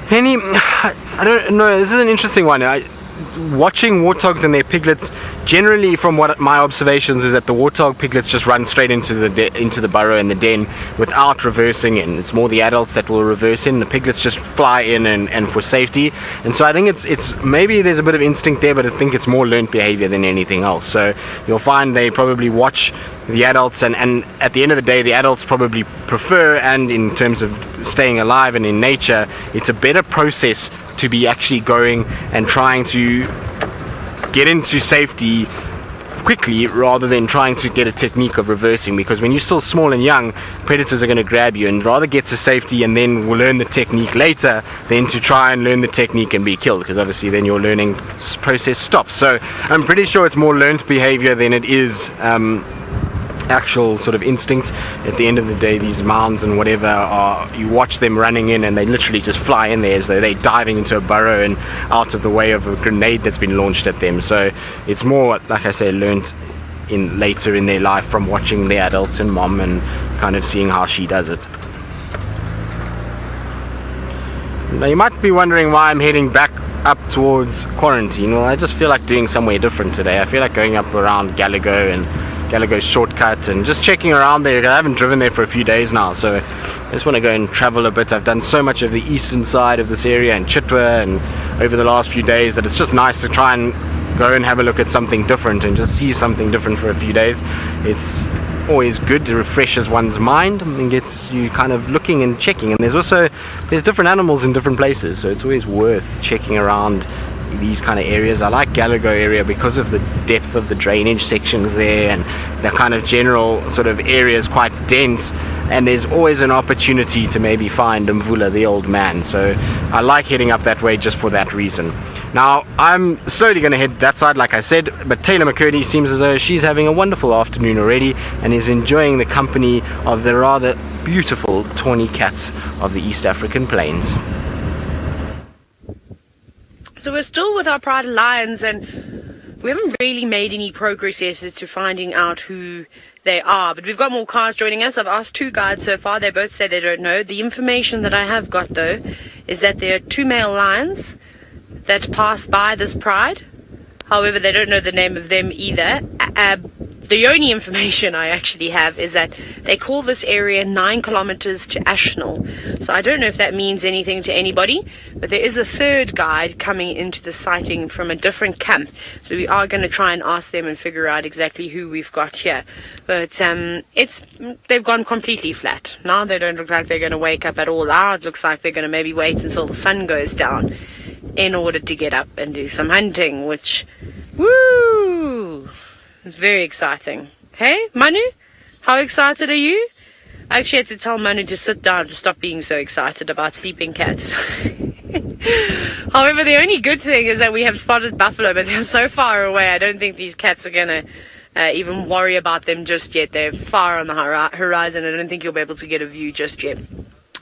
I don't know, this is an interesting one. Watching warthogs and their piglets, generally from what my observations is that the warthog piglets just run straight into the burrow and the den without reversing in. It's more the adults that will reverse in. The piglets just fly in and for safety. And so I think it's maybe there's a bit of instinct there, but I think it's more learned behavior than anything else. So you'll find they probably watch the adults, and at the end of the day, the adults probably prefer, and in terms of staying alive and in nature, it's a better process to be actually going and trying to get into safety quickly rather than trying to get a technique of reversing, because when you're still small and young, predators are going to grab you, and rather get to safety and then we'll learn the technique later than to try and learn the technique and be killed, because obviously then your learning process stops. So I'm pretty sure it's more learned behavior than it is actual sort of instinct. At the end of the day, these mounds and whatever are, you watch them running in and they literally just fly in there as though they're diving into a burrow and out of the way of a grenade that's been launched at them. So it's more, like I say, learned in later in their life from watching the adults and mom and kind of seeing how she does it. Now you might be wondering why I'm heading back up towards quarantine. Well, I just feel like doing somewhere different today. I feel like going up around Gallagher and Gallagher's shortcut and just checking around there. I haven't driven there for a few days now, so I just want to go and travel a bit. I've done so much of the eastern side of this area and Chitwa and over the last few days that it's just nice to try and go and have a look at something different and just see something different for a few days. It's always good, to refreshes one's mind and gets you kind of looking and checking. And there's different animals in different places, so it's always worth checking around these kind of areas. I like Gallagher area because of the depth of the drainage sections there, and the kind of general sort of area is quite dense, and there's always an opportunity to maybe find Mvula the old man. So I like heading up that way just for that reason. Now I'm slowly going to head that side, like I said, but Taylor McCurdy seems as though she's having a wonderful afternoon already and is enjoying the company of the rather beautiful tawny cats of the East African plains. So we're still with our pride lions, and we haven't really made any progress as to finding out who they are. But we've got more cars joining us. I've asked 2 guides so far. They both say they don't know. The information that I have got, though, is that there are 2 male lions that pass by this pride. However, they don't know the name of them either. The only information I actually have is that they call this area 9 kilometers to Ashnell. So I don't know if that means anything to anybody, but there is a 3rd guide coming into the sighting from a different camp. So we are going to try and ask them and figure out exactly who we've got here. But they've gone completely flat. Now they don't look like they're going to wake up at all. Now it looks like they're going to maybe wait until the sun goes down in order to get up and do some hunting, which, woo! It's very exciting. Hey, Manu? How excited are you? I actually had to tell Manu to sit down to stop being so excited about sleeping cats. However, the only good thing is that we have spotted buffalo, but they're so far away, I don't think these cats are going to even worry about them just yet. They're far on the horizon. I don't think you'll be able to get a view just yet.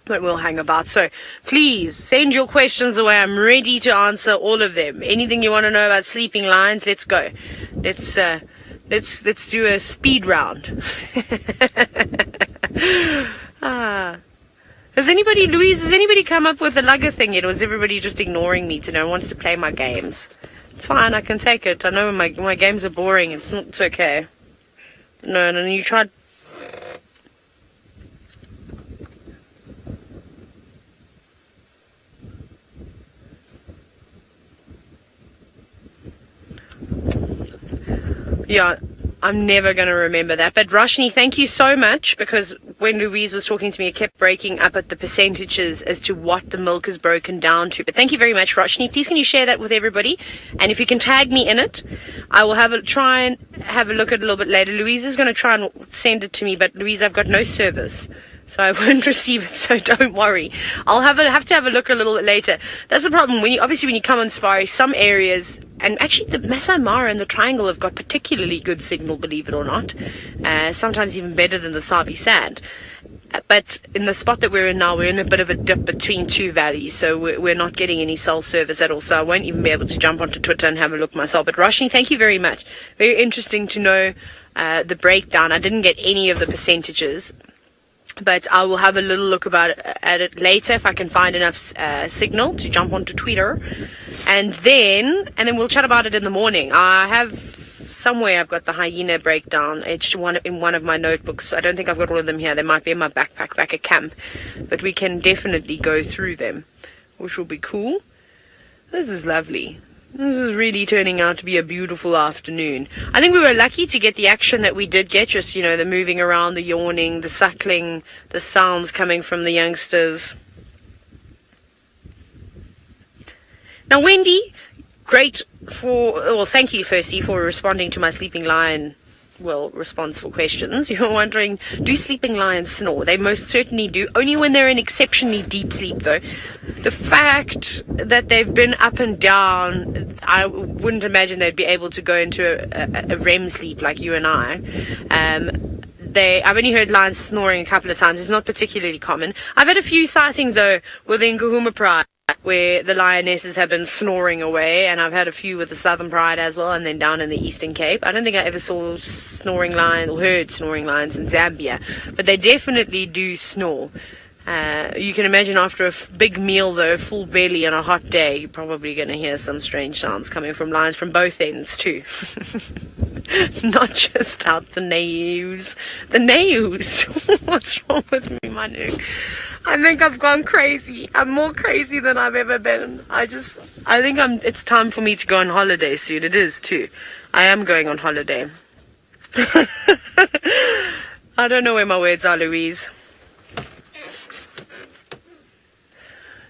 But we'll hang about. So please send your questions away. I'm ready to answer all of them. Anything you want to know about sleeping lions, let's go. Let's do a speed round. Has anybody come up with a lugger thing yet, or is everybody just ignoring me to know wants to play my games? It's fine, I can take it. I know my games are boring. It's okay. No, you tried. Yeah, I'm never going to remember that. But Roshni, thank you so much, because when Louise was talking to me, it kept breaking up at the percentages as to what the milk is broken down to. But thank you very much, Roshni. Please can you share that with everybody? And if you can tag me in it, I will try and have a look at it a little bit later. Louise is going to try and send it to me, but Louise, I've got no service, so I won't receive it, so don't worry. I'll have to have a look a little bit later. That's the problem. When you come on safari, some areas, and actually the Masai Mara and the Triangle have got particularly good signal, believe it or not. Sometimes even better than the Sabi sand. But in the spot that we're in now, we're in a bit of a dip between two valleys, so we're not getting any cell service at all, so I won't even be able to jump onto Twitter and have a look myself. But Roshni, thank you very much. Very interesting to know the breakdown. I didn't get any of the percentages, but I will have a little look at it later if I can find enough signal to jump onto Twitter, and then we'll chat about it in the morning. I've got the hyena breakdown. It's in one of my notebooks. I don't think I've got all of them here. They might be in my backpack back at camp, but we can definitely go through them, which will be cool. This is lovely. This is really turning out to be a beautiful afternoon. I think we were lucky to get the action that we did get, just, the moving around, the yawning, the suckling, the sounds coming from the youngsters. Now, Wendy, thank you, firstly, for responding to my sleeping lion response for questions. You're wondering, do sleeping lions snore? They most certainly do, only when they're in exceptionally deep sleep, though. The fact that they've been up and down, I wouldn't imagine they'd be able to go into a REM sleep like you and I. I've only heard lions snoring a couple of times. It's not particularly common. I've had a few sightings, though, within Kahuma Pride, where the lionesses have been snoring away, and I've had a few with the Southern Pride as well, and then down in the Eastern Cape. I don't think I ever saw snoring lions or heard snoring lions in Zambia, but they definitely do snore. You can imagine after a big meal, though, full belly on a hot day, you're probably going to hear some strange sounds coming from lions from both ends too. Not just out the nails. The nails! What's wrong with me, Manu? I think I've gone crazy. I'm more crazy than I've ever been. I think it's time for me to go on holiday soon. It is too. I am going on holiday. I don't know where my words are, Louise.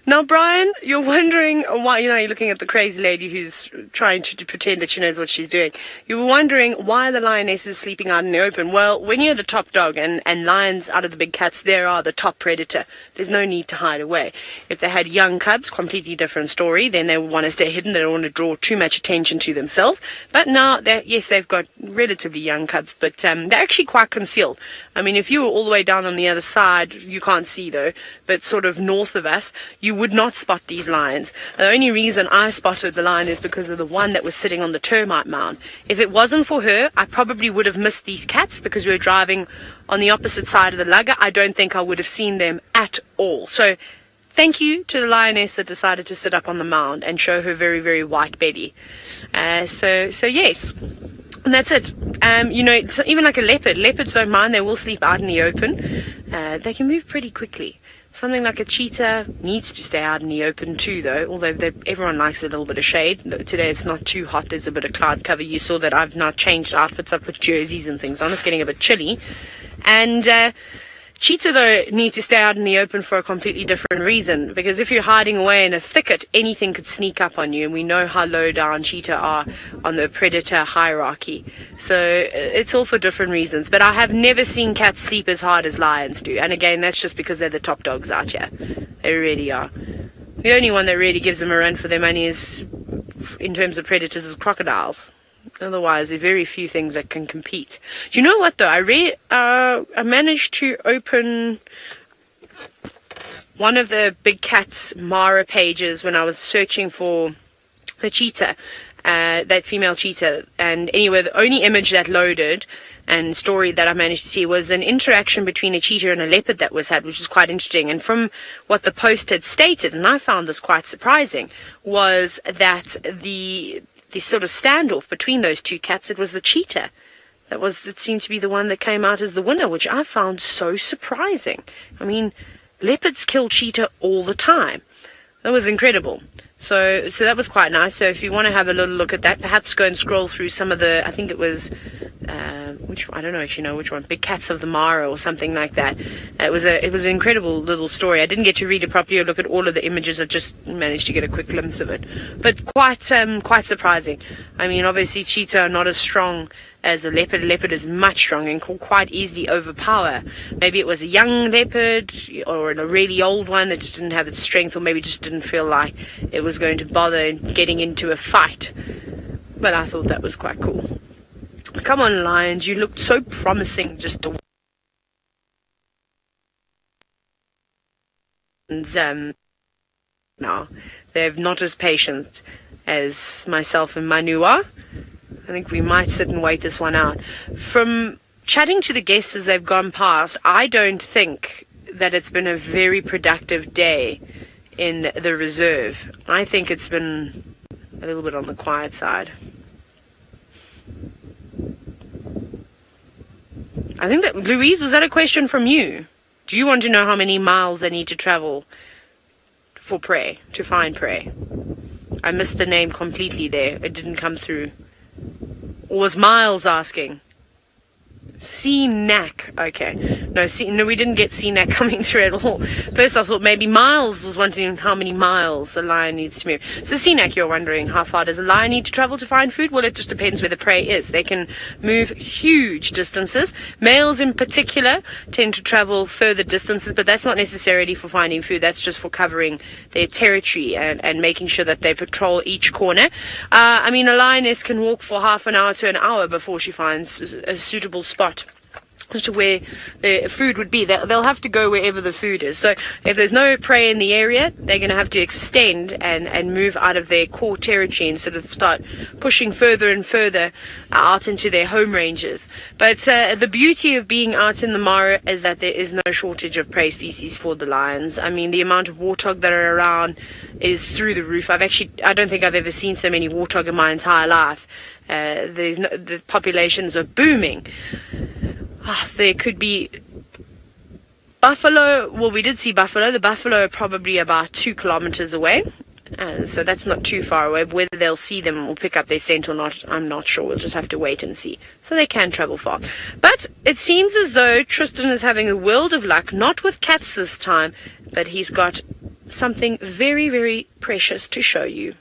Now, Brian, you're wondering why, you're looking at the crazy lady who's trying to pretend that she knows what she's doing. You were wondering why the lioness is sleeping out in the open. Well, when you're the top dog, and lions out of the big cats, they are the top predator. There's no need to hide away. If they had young cubs, completely different story. Then they would want to stay hidden. They don't want to draw too much attention to themselves. But now, they've got relatively young cubs, but they're actually quite concealed. I mean, if you were all the way down on the other side, you can't see though, but sort of north of us, you would not spot these lions. The only reason I spotted the lion is because of the one that was sitting on the termite mound. If it wasn't for her, I probably would have missed these cats because we were driving on the opposite side of the lugger. I don't think I would have seen them at all. So thank you to the lioness that decided to sit up on the mound and show her very, very white belly. So yes. And that's it. Even like a leopard. Leopards don't mind. They will sleep out in the open. They can move pretty quickly. Something like a cheetah needs to stay out in the open too, though. Although everyone likes a little bit of shade. Today it's not too hot. There's a bit of cloud cover. You saw that I've now changed outfits. I've put jerseys and things on. It's getting a bit chilly. And cheetah, though, need to stay out in the open for a completely different reason, because if you're hiding away in a thicket, anything could sneak up on you, and we know how low down cheetah are on the predator hierarchy. So it's all for different reasons. But I have never seen cats sleep as hard as lions do, and again, that's just because they're the top dogs out here. They really are. The only one that really gives them a run for their money is, in terms of predators, is crocodiles. Otherwise, there are very few things that can compete. Do you know what, though? I managed to open one of the big cat's Mara pages when I was searching for the cheetah, that female cheetah. And anyway, the only image that loaded and story that I managed to see was an interaction between a cheetah and a leopard that was had, which was quite interesting. And from what the post had stated, and I found this quite surprising, was that this sort of standoff between those two cats, it was the cheetah. It seemed to be the one that came out as the winner, which I found so surprising. I mean, leopards kill cheetah all the time. That was incredible. So that was quite nice. So if you want to have a little look at that, perhaps go and scroll through some of the, I think it was, I don't actually know which one, Big Cats of the Mara or something like that. It was an incredible little story. I didn't get to read it properly or look at all of the images. I just managed to get a quick glimpse of it. But quite surprising. I mean, obviously cheetah are not as strong as a leopard. A leopard is much stronger and can quite easily overpower. Maybe it was a young leopard or a really old one that just didn't have its strength, or maybe just didn't feel like it was going to bother getting into a fight. But I thought that was quite cool. Come on, lions, you looked so promising just to... And no, they're not as patient as myself and Manu are. I think we might sit and wait this one out. From chatting to the guests as they've gone past, I don't think that it's been a very productive day in the reserve. I think it's been a little bit on the quiet side. I think that, Louise, was that a question from you? Do you want to know how many miles I need to travel for prey, to find prey? I missed the name completely there. It didn't come through. Or was Miles asking? CNAC. Okay. No, we didn't get CNAC coming through at all. First I thought maybe Miles was wondering how many miles a lion needs to move. So CNAC, you're wondering how far does a lion need to travel to find food? Well, it just depends where the prey is. They can move huge distances. Males in particular tend to travel further distances, but that's not necessarily for finding food. That's just for covering their territory and making sure that they patrol each corner. I mean, a lioness can walk for half an hour to an hour before she finds a suitable spot as to where the food would be. They'll have to go wherever the food is. So if there's no prey in the area, they're going to have to extend and move out of their core territory and sort of start pushing further and further out into their home ranges. But the beauty of being out in the Mara is that there is no shortage of prey species for the lions. I mean, the amount of warthog that are around is through the roof. I don't think I've ever seen so many warthog in my entire life. The populations are booming. There could be buffalo. Well, we did see buffalo. The buffalo are probably about 2 kilometers away. So that's not too far away. Whether they'll see them or pick up their scent or not, I'm not sure. We'll just have to wait and see. So they can travel far. But it seems as though Tristan is having a world of luck, not with cats this time, but he's got something very, very precious to show you.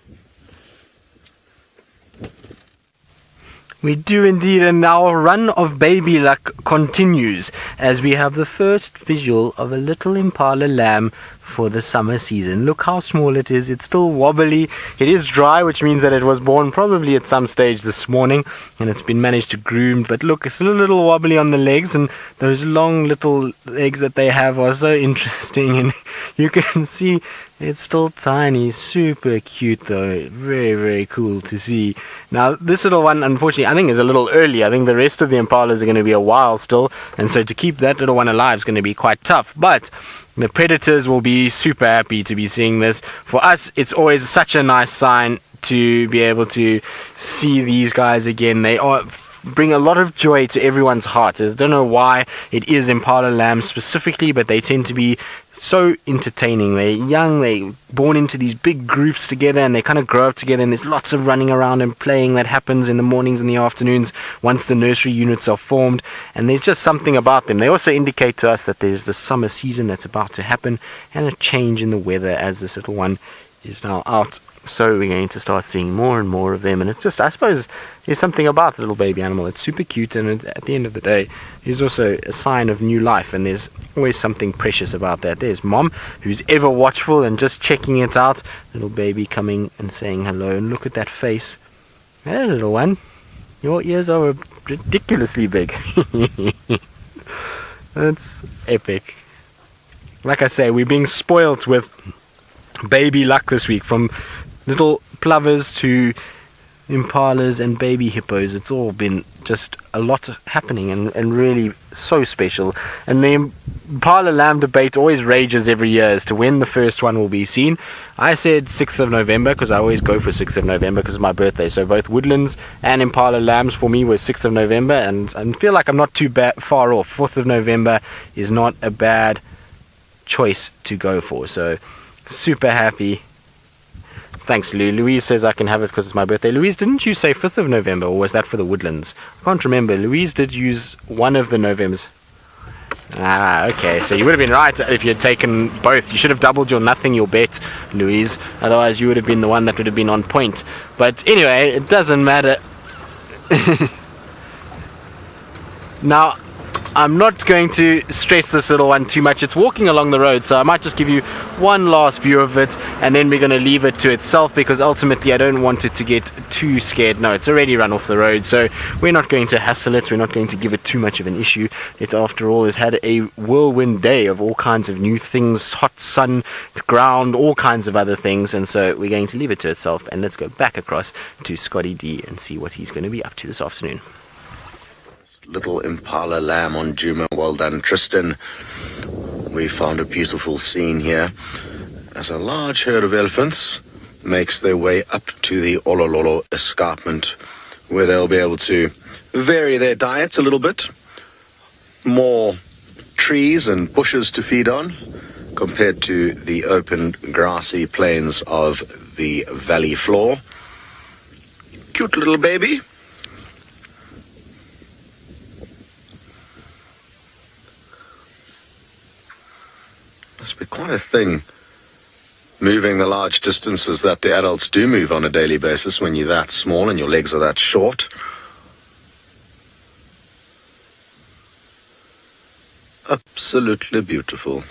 We do indeed, and our run of baby luck continues as we have the first visual of a little impala lamb for the summer season. Look how small it is. It's still wobbly. It is dry, which means that it was born probably at some stage this morning and it's been managed to groom. But look, it's still a little wobbly on the legs, and those long little legs that they have are so interesting, and you can see it's still tiny. Super cute though. Very, very cool to see. Now this little one, unfortunately, I think is a little early. I think the rest of the impalas are going to be a while still, and so to keep that little one alive is going to be quite tough. But the predators will be super happy to be seeing this. For us, it's always such a nice sign to be able to see these guys again. They bring a lot of joy to everyone's heart. I don't know why it is impala lambs specifically, but they tend to be so entertaining. They're young, they're born into these big groups together, and they kind of grow up together, and there's lots of running around and playing that happens in the mornings and the afternoons once the nursery units are formed, and there's just something about them. They also indicate to us that there's the summer season that's about to happen and a change in the weather as this little one is now out. So we're going to start seeing more and more of them, and it's just, I suppose, there's something about the little baby animal. It's super cute, and at the end of the day, it's also a sign of new life, and there's always something precious about that. There's Mom, who's ever watchful and just checking it out. Little baby coming and saying hello, and look at that face. Hey, little one, your ears are ridiculously big. That's epic. Like I say, we're being spoilt with baby luck this week, from little plovers to impalas and baby hippos. It's all been just a lot happening and really so special. And the impala lamb debate always rages every year as to when the first one will be seen. I said 6th of November because I always go for 6th of November because it's my birthday. So both woodlands and impala lambs for me were 6th of November, and I feel like I'm not too far off. 4th of November is not a bad choice to go for. So super happy. Thanks, Lou. Louise says I can have it because it's my birthday. Louise, didn't you say 5th of November, or was that for the woodlands? I can't remember. Louise did use one of the Novembers. Ah, okay. So you would have been right if you had taken both. You should have doubled your bet, Louise. Otherwise, you would have been the one that would have been on point. But anyway, it doesn't matter. Now, I'm not going to stress this little one too much. It's walking along the road, so I might just give you one last view of it, and then we're going to leave it to itself, because ultimately I don't want it to get too scared. No, it's already run off the road, so we're not going to hassle it. We're not going to give it too much of an issue. It, after all, has had a whirlwind day of all kinds of new things, hot sun, ground, all kinds of other things, and so we're going to leave it to itself, and let's go back across to Scotty D and see what he's going to be up to this afternoon. Little impala lamb on Djuma. Well done, Tristan. We found a beautiful scene here as a large herd of elephants makes their way up to the Olololo Escarpment, where they'll be able to vary their diets a little bit. More trees and bushes to feed on compared to the open grassy plains of the valley floor. Cute little baby. Must be quite a thing, moving the large distances that the adults do move on a daily basis when you're that small and your legs are that short. Absolutely beautiful.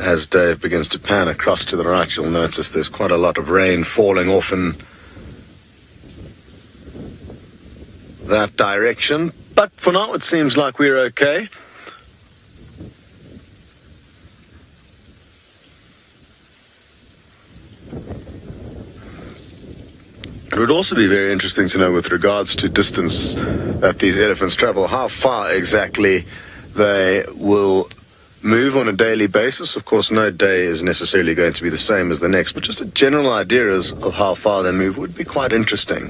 As Dave begins to pan across to the right, you'll notice there's quite a lot of rain falling off in that direction. But for now, it seems like we're okay. It would also be very interesting to know, with regards to distance that these elephants travel, how far exactly they will move on a daily basis. Of course, no day is necessarily going to be the same as the next, but just a general idea of how far they move would be quite interesting,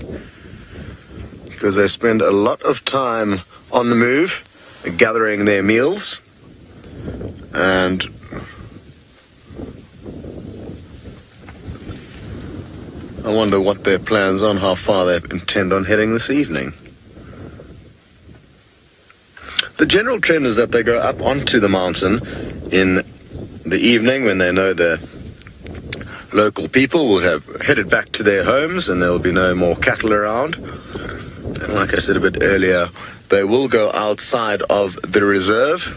because they spend a lot of time on the move, gathering their meals, and I wonder what their plans on how far they intend on heading this evening. The general trend is that they go up onto the mountain in the evening when they know the local people will have headed back to their homes and there will be no more cattle around. And like I said a bit earlier, they will go outside of the reserve.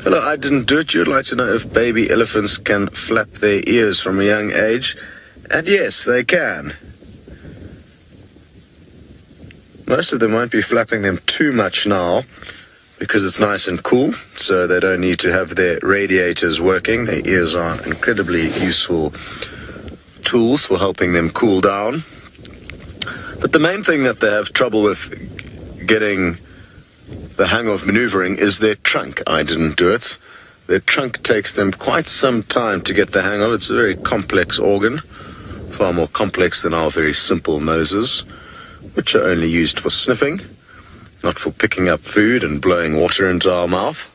Hello, I didn't do it. You'd like to know if baby elephants can flap their ears from a young age? And yes, they can. Most of them won't be flapping them too much now because it's nice and cool, so they don't need to have their radiators working. Their ears are incredibly useful tools for helping them cool down. But the main thing that they have trouble with getting the hang of maneuvering is their trunk. I didn't do it. Their trunk takes them quite some time to get the hang of. It's a very complex organ, far more complex than our very simple noses, which are only used for sniffing, not for picking up food and blowing water into our mouth.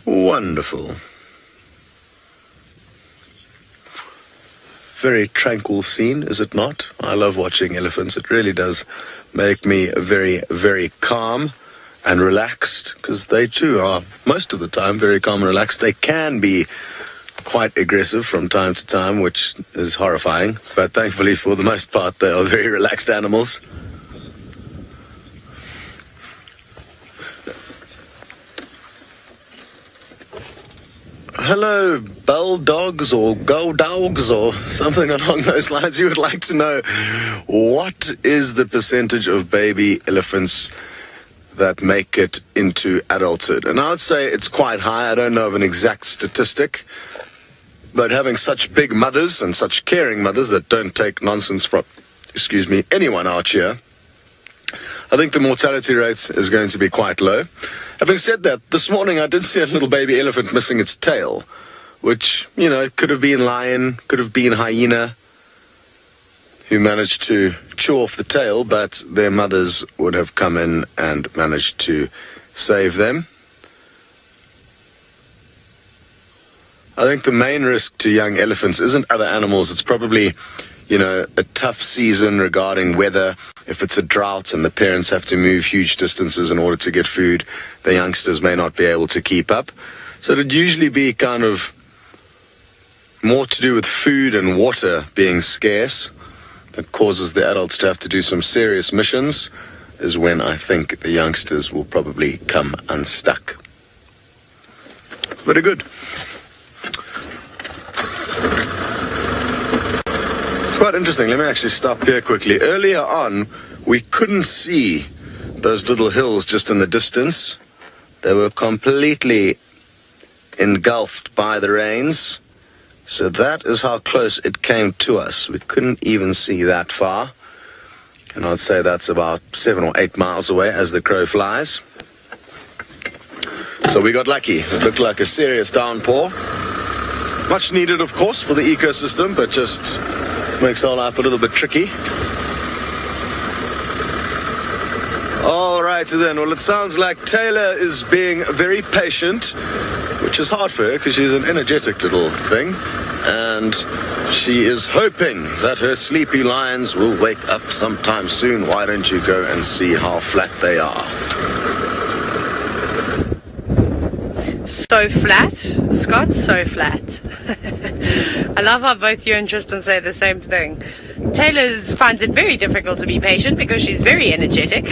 Wonderful. Very tranquil scene, is it not? I love watching elephants. It really does make me very, very calm and relaxed, because they too are most of the time very calm and relaxed. They can be quite aggressive from time to time, which is horrifying. But thankfully, for the most part, they are very relaxed animals. Hello, bell dogs or go dogs or something along those lines. You would like to know, what is the percentage of baby elephants that make it into adulthood? And I would say it's quite high. I don't know of an exact statistic, but having such big mothers and such caring mothers that don't take nonsense from, anyone out here, I think the mortality rate is going to be quite low. Having said that, this morning I did see a little baby elephant missing its tail, which, could have been lion, could have been hyena, who managed to chew off the tail, but their mothers would have come in and managed to save them. I think the main risk to young elephants isn't other animals. It's probably, a tough season regarding weather. If it's a drought and the parents have to move huge distances in order to get food, the youngsters may not be able to keep up. So it'd usually be kind of more to do with food and water being scarce that causes the adults to have to do some serious missions, is when I think the youngsters will probably come unstuck. Very good. It's quite interesting. Let me actually stop here quickly. Earlier on, we couldn't see those little hills just in the distance. They were completely engulfed by the rains. So that is how close it came to us. We couldn't even see that far. And I'd say that's about 7 or 8 miles away as the crow flies. So we got lucky. It looked like a serious downpour. Much needed, of course, for the ecosystem, but just makes our life a little bit tricky. All right, then. Well, it sounds like Taylor is being very patient, which is hard for her because she's an energetic little thing. And she is hoping that her sleepy lions will wake up sometime soon. Why don't you go and see how flat they are? So flat, Scott, so flat. I love how both you and Tristan say the same thing. Taylor finds it very difficult to be patient because she's very energetic.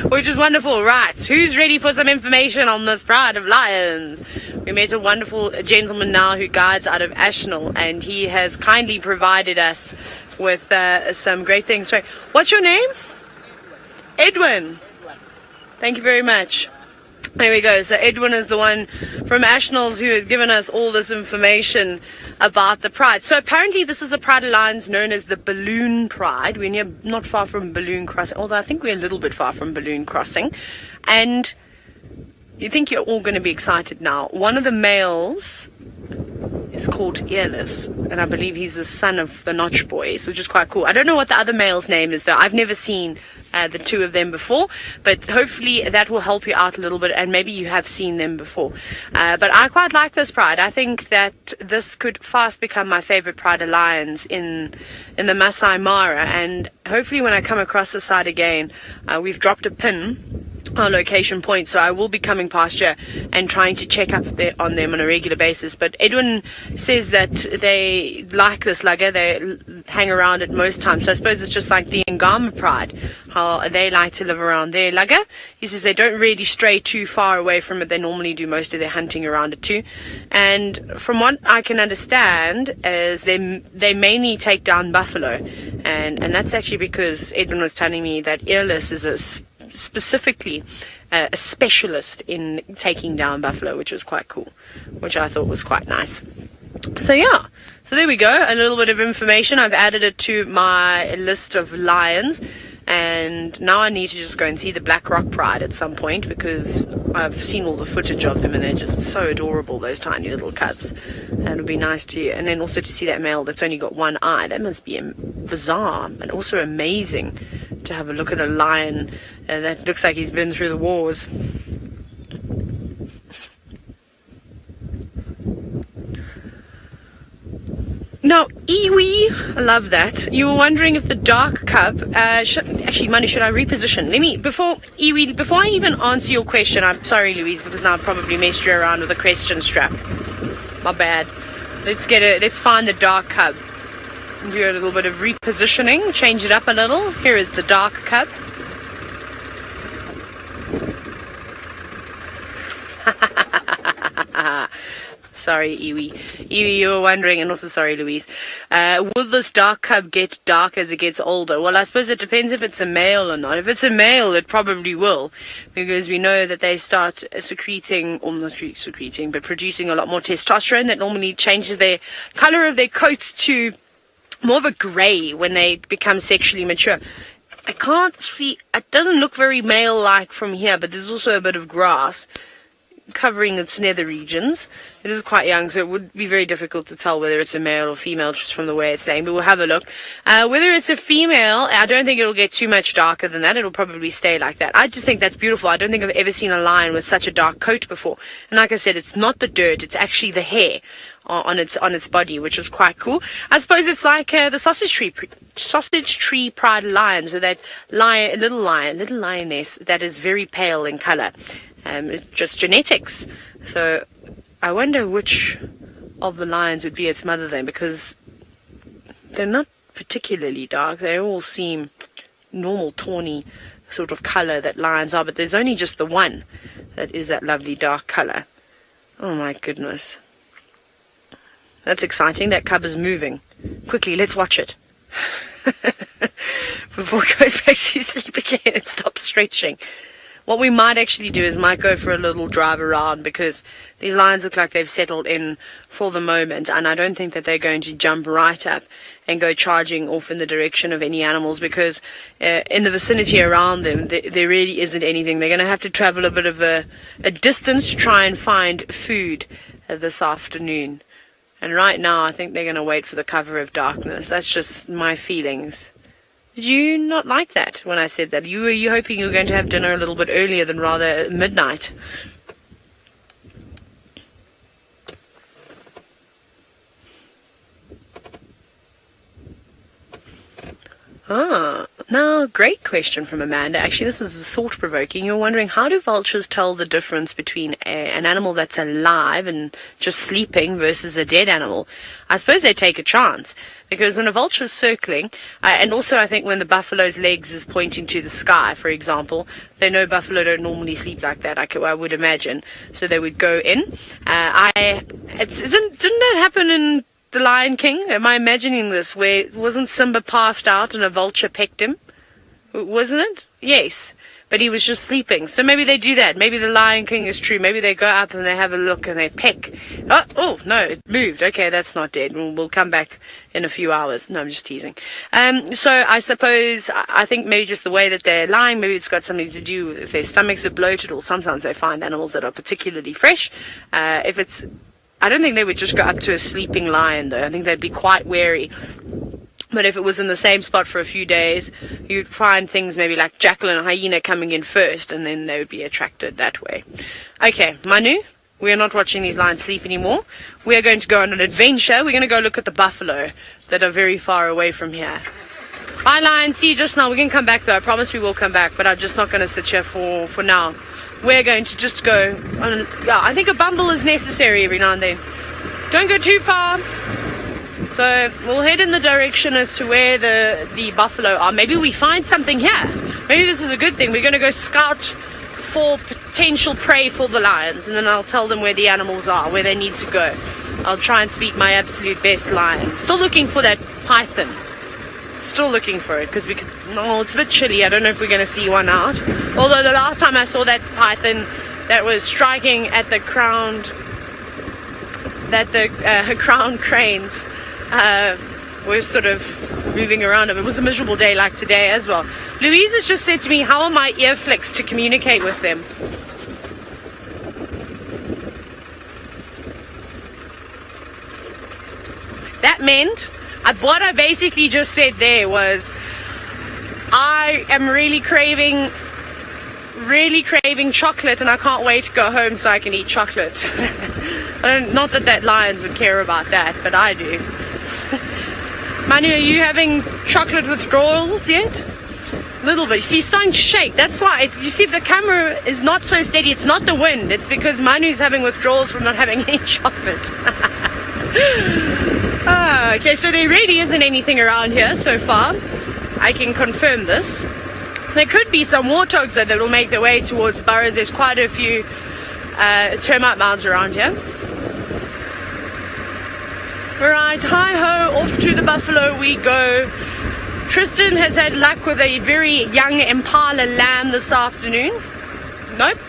Which is wonderful. Right, who's ready for some information on this pride of lions? We met a wonderful gentleman now who guides out of Ashnell, and he has kindly provided us with some great things. So, what's your name? Edwin. Thank you very much. There we go. So Edwin is the one from Ashnell's who has given us all this information about the pride. So apparently this is a pride of lions known as the Balloon Pride. We're not far from Balloon Crossing, although I think we're a little bit far from Balloon Crossing. And you think you're all going to be excited now. One of the males is called Earless, and I believe he's the son of the Notch Boys, which is quite cool. I don't know what the other male's name is, though. I've never seen the two of them before, but hopefully that will help you out a little bit, and maybe you have seen them before. But I quite like this pride. I think that this could fast become my favorite pride of lions in the Masai Mara, and hopefully when I come across the side again, we've dropped a pin, our location point, so I will be coming past here and trying to check up on them on a regular basis. But Edwin says that they like this lugger, they hang around it most times, so I suppose it's just like the Angama pride, how they like to live around their lugger. He says they don't really stray too far away from it, they normally do most of their hunting around it too. And from what I can understand is they mainly take down buffalo, and that's actually because Edwin was telling me that Earless is specifically a specialist in taking down buffalo, which was quite cool, which I thought was quite nice. So yeah, so there we go, a little bit of information. I've added it to my list of lions, and now I need to just go and see the Black Rock Pride at some point, because I've seen all the footage of them and they're just so adorable, those tiny little cubs, and it'll be nice to, and then also to see that male that's only got one eye. That must be bizarre and also amazing to have a look at a lion that looks like he's been through the wars. No, Now, iwi, I love that. You were wondering if the dark cub, actually, Manu, should I reposition? Before I even answer your question, I'm sorry, Louise, because now I've probably messed you around with a question strap. My bad. Let's find the dark cub. Do a little bit of repositioning, change it up a little. Here is the dark cub. Sorry, Iwi. Iwi, you were wondering, and also sorry, Louise. Will this dark cub get dark as it gets older? Well, I suppose it depends if it's a male or not. If it's a male, it probably will, because we know that they start secreting, or not secreting, but producing a lot more testosterone that normally changes their color of their coat to more of a grey when they become sexually mature. I can't see, it doesn't look very male-like from here, but there's also a bit of grass covering its nether regions. It is quite young, so it would be very difficult to tell whether it's a male or female just from the way it's laying, but we'll have a look. Whether it's a female, I don't think it'll get too much darker than that. It'll probably stay like that. I just think that's beautiful. I don't think I've ever seen a lion with such a dark coat before. And like I said, it's not the dirt, it's actually the hair on its body, which is quite cool. I suppose it's like the sausage tree pride lions, with that little lioness that is very pale in color. It's just genetics. So I wonder which of the lions would be its mother then, because they're not particularly dark. They all seem normal tawny sort of color that lions are, but there's only just the one that is that lovely dark color. Oh my goodness. That's exciting. That cub is moving. Quickly, let's watch it. Before it goes back to sleep again and stops stretching. What we might actually do is might go for a little drive around, because these lions look like they've settled in for the moment, and I don't think that they're going to jump right up and go charging off in the direction of any animals, because in the vicinity around them there really isn't anything. They're going to have to travel a bit of a distance to try and find food this afternoon. And right now I think they're going to wait for the cover of darkness. That's just my feelings. Did you not like that when I said that? Were you hoping you were going to have dinner a little bit earlier than rather midnight? Now, great question from Amanda. Actually, this is thought-provoking. You're wondering, how do vultures tell the difference between an animal that's alive and just sleeping versus a dead animal? I suppose they take a chance, because when a vulture's circling, and also I think when the buffalo's legs is pointing to the sky, for example, they know buffalo don't normally sleep like that, I would imagine. So they would go in. Didn't that happen in The Lion King? Am I imagining this, where wasn't Simba passed out and a vulture pecked him? Wasn't it? Yes. But he was just sleeping. So maybe they do that. Maybe The Lion King is true. Maybe they go up and they have a look and they peck. Oh no, it moved. Okay, that's not dead. We'll come back in a few hours. No, I'm just teasing. So I suppose, I think maybe just the way that they're lying, maybe it's got something to do with if their stomachs are bloated, or sometimes they find animals that are particularly fresh. I don't think they would just go up to a sleeping lion, though. I think they'd be quite wary. But if it was in the same spot for a few days, you'd find things maybe like jackal and hyena coming in first, and then they would be attracted that way. Okay, Manu, we are not watching these lions sleep anymore. We are going to go on an adventure. We're going to go look at the buffalo that are very far away from here. Bye, lions. See you just now. We can come back, though. I promise we will come back, but I'm just not going to sit here for now. We're going to just go on I think a bumble is necessary every now and then. Don't go too far. So we'll head in the direction as to where the buffalo are. Maybe we find something here. Maybe this is a good thing. We're going to go scout for potential prey for the lions, and then I'll tell them where the animals are, where they need to go. I'll try and speak my absolute best lion. Still looking for that python. Still looking for it, because it's a bit chilly. I don't know if we're going to see one out. Although the last time I saw that python that was striking at the crowned cranes were sort of moving around them. It was a miserable day like today as well. Louise has just said to me, how are my ear flicks to communicate with them? That meant, what I basically just said there was, I am really craving chocolate, and I can't wait to go home so I can eat chocolate. Not that lions would care about that, but I do. Manu, are you having chocolate withdrawals yet? A little bit. See, he's starting to shake. That's why. If you see, if the camera is not so steady, it's not the wind. It's because Manu's having withdrawals from not having any chocolate. Okay, so there really isn't anything around here so far. I can confirm this. There could be some warthogs that will make their way towards burrows. There's quite a few termite mounds around here. Right, hi-ho, off to the buffalo we go. Tristan has had luck with a very young impala lamb this afternoon. Nope,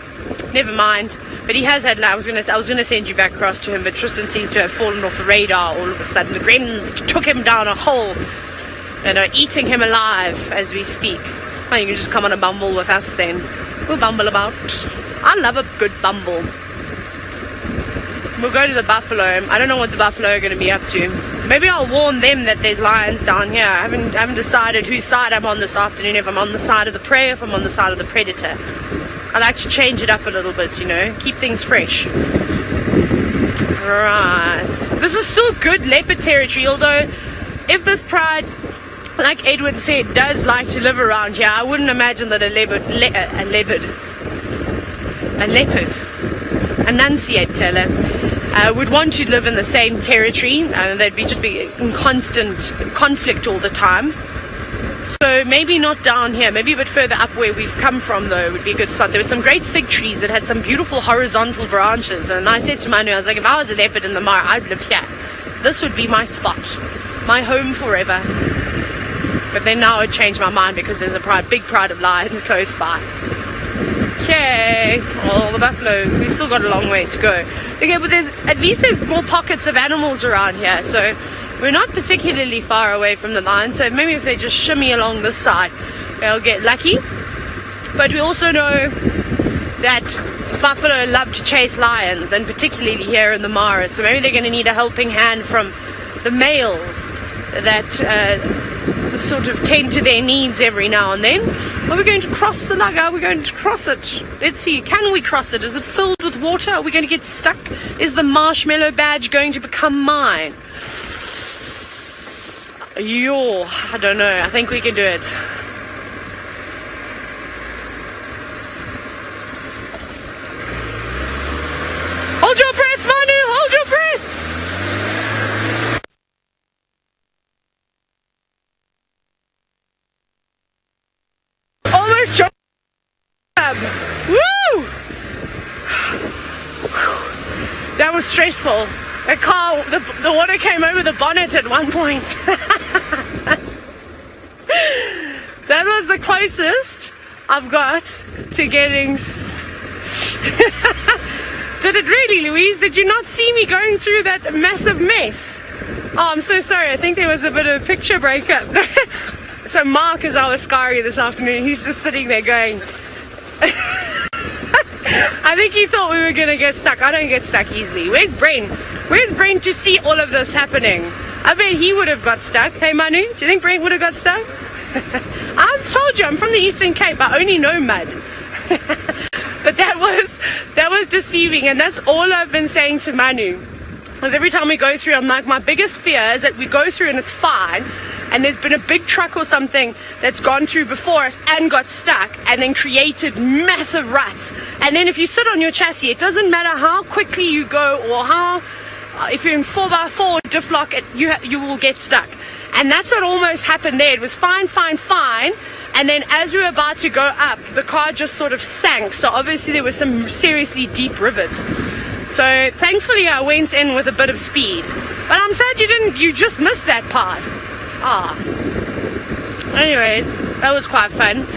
never mind. But he has had luck. I was gonna send you back across to him, but Tristan seems to have fallen off the radar all of a sudden. The gremlins took him down a hole and are eating him alive as we speak. Oh, you can just come on a bumble with us then. We'll bumble about. I love a good bumble. We'll go to the buffalo. I don't know what the buffalo are going to be up to. Maybe I'll warn them that there's lions down here. I haven't decided whose side I'm on this afternoon. If I'm on the side of the prey, if I'm on the side of the predator. I like to change it up a little bit, you know, keep things fresh. Right. This is still good leopard territory, although if this pride, like Edwin said, does like to live around here, I wouldn't imagine that a leopard, enunciate, Taylor, would want to live in the same territory, and they'd just be in constant conflict all the time. So maybe not down here, maybe a bit further up where we've come from though would be a good spot. There were some great fig trees that had some beautiful horizontal branches, and I said to Manu, I was like, if I was a leopard in the Mara, I'd live here. This would be my spot, my home forever. But then now I would change my mind because there's a big pride of lions close by. Okay, well, the buffalo, we've still got a long way to go. Okay, but at least there's more pockets of animals around here, so we're not particularly far away from the lions. So maybe if they just shimmy along this side, they'll get lucky. But we also know that buffalo love to chase lions, and particularly here in the Mara. So maybe they're going to need a helping hand from the males that sort of tend to their needs every now and then. Are we going to cross the lug? Are we going to cross it? Let's see. Can we cross it? Is it filled with water? Are we going to get stuck? Is the marshmallow badge going to become mine? I don't know. I think we can do it. Hold your breath, Manu! Hold your breath! Almost jumped. Woo! That was stressful. The car, the water came over the bonnet at one point. That was the closest I've got to getting... Did it really, Louise? Did you not see me going through that massive mess? Oh, I'm so sorry. I think there was a bit of a picture breakup. So Mark is our Escarpment this afternoon. He's just sitting there going... I think he thought we were going to get stuck. I don't get stuck easily. Where's Brent? Where's Brent to see all of this happening? I bet he would have got stuck. Hey Manu, do you think Brent would have got stuck? I've told you, I'm from the Eastern Cape. I only know mud. But that was deceiving, and that's all I've been saying to Manu. Because every time we go through, I'm like, my biggest fear is that we go through and it's fine, and there's been a big truck or something that's gone through before us and got stuck and then created massive ruts. And then if you sit on your chassis, it doesn't matter how quickly you go or how, if you're in 4x4 diff lock, you will get stuck. And that's what almost happened there. It was fine, and then as we were about to go up, the car just sort of sank. So obviously there were some seriously deep rivets. So thankfully I went in with a bit of speed. But I'm sad you just missed that part. Anyways, that was quite fun.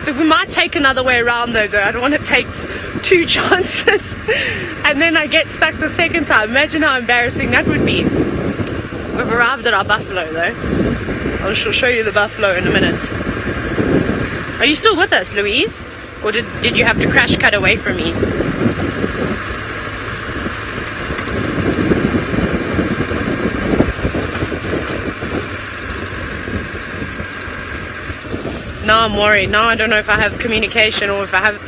We might take another way around though. I don't want to take 2 chances and then I get stuck the second time. Imagine how embarrassing that would be. We've arrived at our buffalo though. I shall show you the buffalo in a minute. Are you still with us, Louise? Or did you have to crash cut away from me? Now I'm worried. Now I don't know if I have communication or if I have...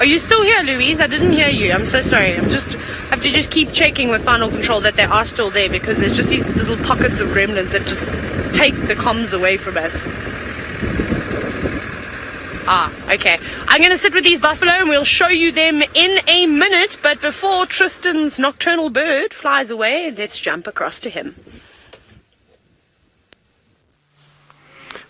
Are you still here, Louise? I didn't hear you. I'm so sorry. I have to just keep checking with Final Control that they are still there, because there's just these little pockets of gremlins that just take the comms away from us. Okay. I'm going to sit with these buffalo and we'll show you them in a minute. But before Tristan's nocturnal bird flies away, let's jump across to him.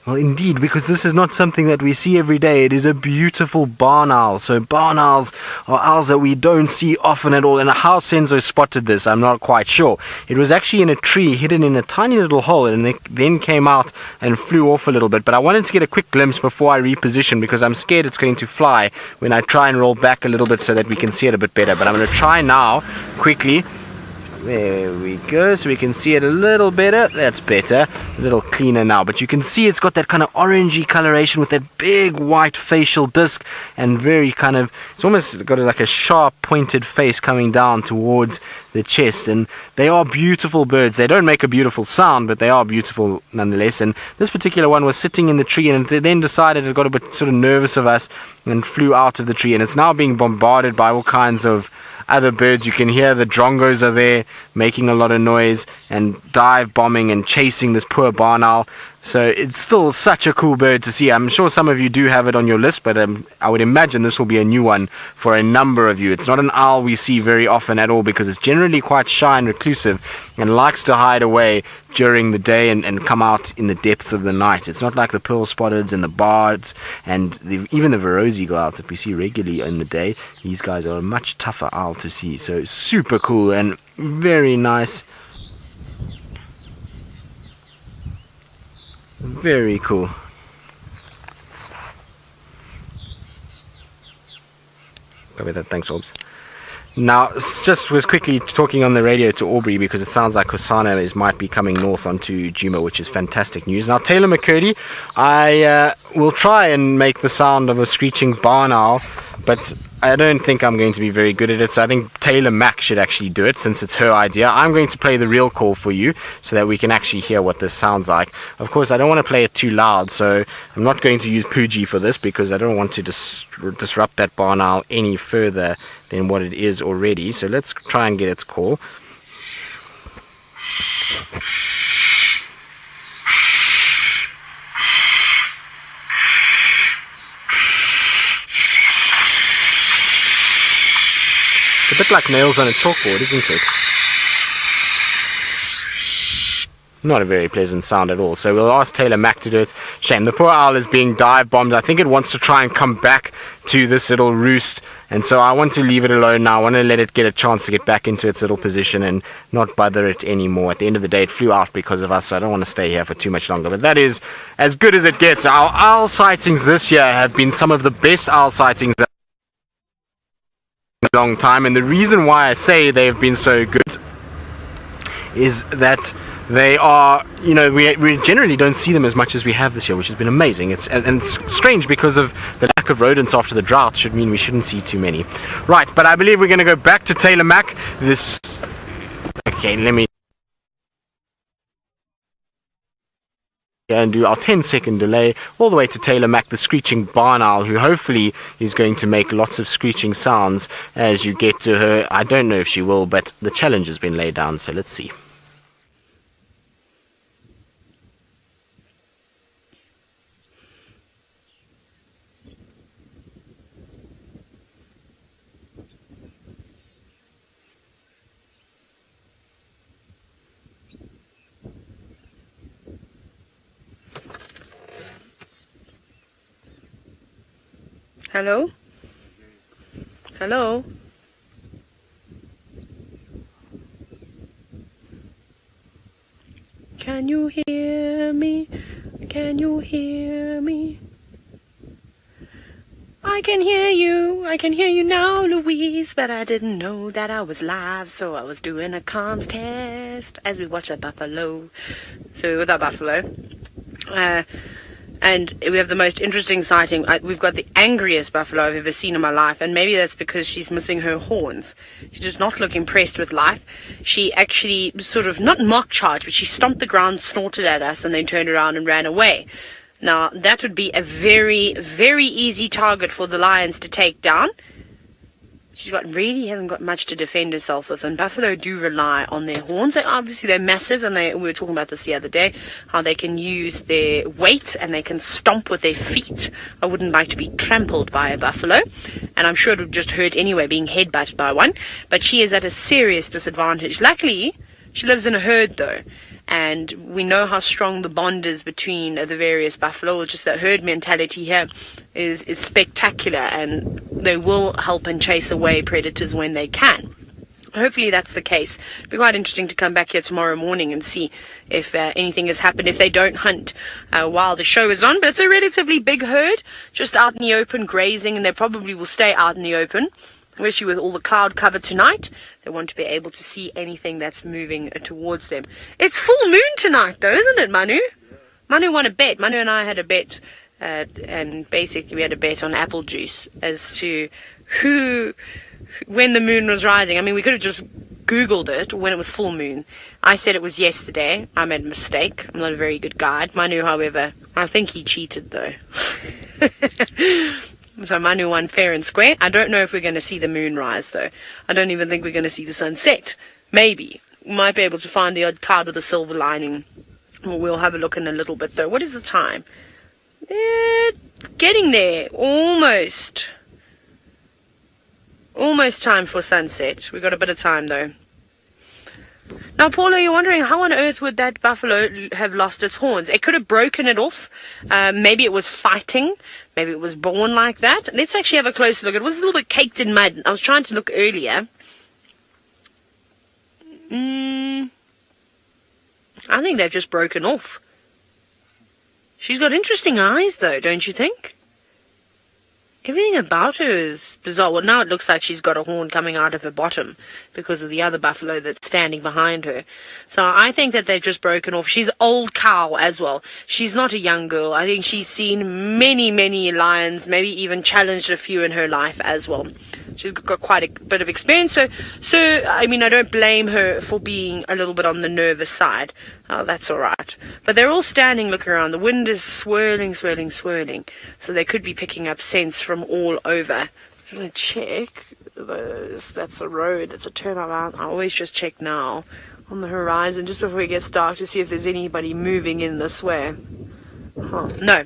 Well, indeed, because this is not something that we see every day. It is a beautiful barn owl. So barn owls are owls that we don't see often at all. And how Senzo spotted this, I'm not quite sure. It was actually in a tree, hidden in a tiny little hole, and it then came out and flew off a little bit. But I wanted to get a quick glimpse before I reposition, because I'm scared it's going to fly when I try and roll back a little bit so that we can see it a bit better. But I'm going to try now, quickly. There we go, so we can see it a little better. That's better, a little cleaner now. But you can see it's got that kind of orangey coloration with that big white facial disc, and very kind of, it's almost got like a sharp pointed face coming down towards the chest. And they are beautiful birds. They don't make a beautiful sound, but they are beautiful nonetheless. And this particular one was sitting in the tree, and it then decided it got a bit sort of nervous of us and flew out of the tree. And it's now being bombarded by all kinds of other birds. You can hear the drongos are there making a lot of noise and dive bombing and chasing this poor barn owl. So it's still such a cool bird to see. I'm sure some of you do have it on your list, but I would imagine this will be a new one for a number of you. It's not an owl we see very often at all, because it's generally quite shy and reclusive and likes to hide away during the day and come out in the depths of the night. It's not like the pearl spotteds and the bards and even the Verose eagle that we see regularly in the day. These guys are a much tougher owl to see. So super cool and very nice. Very cool. Copy that. Thanks, Orbs. Now, just was quickly talking on the radio to Aubrey, because it sounds like Hosana might be coming north onto Djuma, which is fantastic news. Now, Taylor McCurdy, I will try and make the sound of a screeching barn owl, but I don't think I'm going to be very good at it, so I think Taylor Mack should actually do it, since it's her idea. I'm going to play the real call for you so that we can actually hear what this sounds like. Of course, I don't want to play it too loud, so I'm not going to use Pooji for this, because I don't want to disrupt that barn owl any further than what it is already. So let's try and get its call. A bit like nails on a chalkboard, isn't it? Not a very pleasant sound at all. So we'll ask Taylor Mack to do it. Shame, the poor owl is being dive bombed. I think it wants to try and come back to this little roost, and so I want to leave it alone now. I want to let it get a chance to get back into its little position and not bother it anymore. At the end of the day, it flew out because of us, so I don't want to stay here for too much longer. But that is as good as it gets. Our owl sightings this year have been some of the best owl sightings a long time, and the reason why I say they have been so good is that they are, you know, we generally don't see them as much as we have this year, which has been amazing. It's strange, because of the lack of rodents after the drought should mean we shouldn't see too many. Right, but I believe we're going to go back to Taylor Mack. Okay, let me and do our 10-second delay all the way to Taylor Mack, the screeching barn owl, who hopefully is going to make lots of screeching sounds as you get to her. I don't know if she will, but the challenge has been laid down, so let's see. Hello? Hello? Can you hear me? Can you hear me? I can hear you. I can hear you now, Louise, but I didn't know that I was live, so I was doing a comms test as we watch a buffalo. So with our buffalo, and we have the most interesting sighting. We've got the angriest buffalo I've ever seen in my life, and maybe that's because she's missing her horns. She does not look impressed with life. She actually sort of, not mock charged, but she stomped the ground, snorted at us, and then turned around and ran away. Now, that would be a very, very easy target for the lions to take down. really hasn't got much to defend herself with, and buffalo do rely on their horns. They're massive, and we were talking about this the other day, how they can use their weight and they can stomp with their feet. I wouldn't like to be trampled by a buffalo, and I'm sure it would just hurt anyway being headbutted by one, but she is at a serious disadvantage. Luckily, she lives in a herd though, and we know how strong the bond is between the various buffalo. Just that herd mentality here is spectacular, and they will help and chase away predators when they can. Hopefully that's the case. It'll be quite interesting to come back here tomorrow morning and see if anything has happened, if they don't hunt while the show is on. But it's a relatively big herd, just out in the open grazing, and they probably will stay out in the open, especially with all the cloud cover tonight. They want to be able to see anything that's moving towards them. It's full moon tonight though, isn't it, Manu? Manu won a bet. Manu and I had a bet, and basically we had a bet on apple juice as to when the moon was rising. I mean, we could have just Googled it when it was full moon. I said it was yesterday. I made a mistake. I'm not a very good guide. Manu, however, I think he cheated though. So Manu won fair and square. I don't know if we're going to see the moon rise, though. I don't even think we're going to see the sun set. Maybe. We might be able to find the odd cloud with a silver lining. We'll have a look in a little bit, though. What is the time? Getting there. Almost. Almost time for sunset. We've got a bit of time, though. Now, Paula, you're wondering how on earth would that buffalo have lost its horns? It could have broken it off. Maybe it was fighting. Maybe it was born like that. Let's actually have a closer look. It was a little bit caked in mud. I was trying to look earlier. I think they've just broken off. She's got interesting eyes, though, don't you think? Everything about her is bizarre. Well, now it looks like she's got a horn coming out of her bottom because of the other buffalo that's standing behind her. So I think that they've just broken off. She's old cow as well. She's not a young girl. I think she's seen many, many lions, maybe even challenged a few in her life as well. She's got quite a bit of experience. So I mean, I don't blame her for being a little bit on the nervous side. Oh, that's all right. But they're all standing, looking around. The wind is swirling, swirling, swirling. So they could be picking up scents from all over. I'm going to check. That's a road. That's a turnaround. I always just check now on the horizon just before it gets dark to see if there's anybody moving in this way. Oh, no.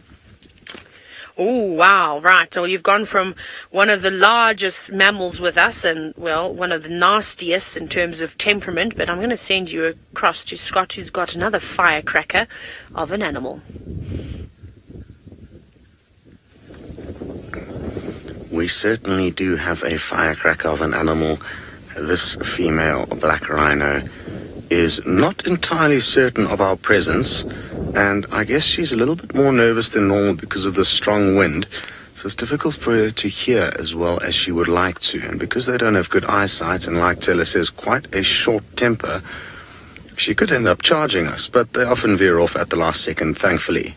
Oh, wow, right. Well, you've gone from one of the largest mammals with us and, well, one of the nastiest in terms of temperament, but I'm going to send you across to Scott, who's got another firecracker of an animal. We certainly do have a firecracker of an animal. This female black rhino is not entirely certain of our presence, and I guess she's a little bit more nervous than normal because of the strong wind, so it's difficult for her to hear as well as she would like to. And because they don't have good eyesight and, like Taylor says, quite a short temper, she could end up charging us, but they often veer off at the last second, thankfully.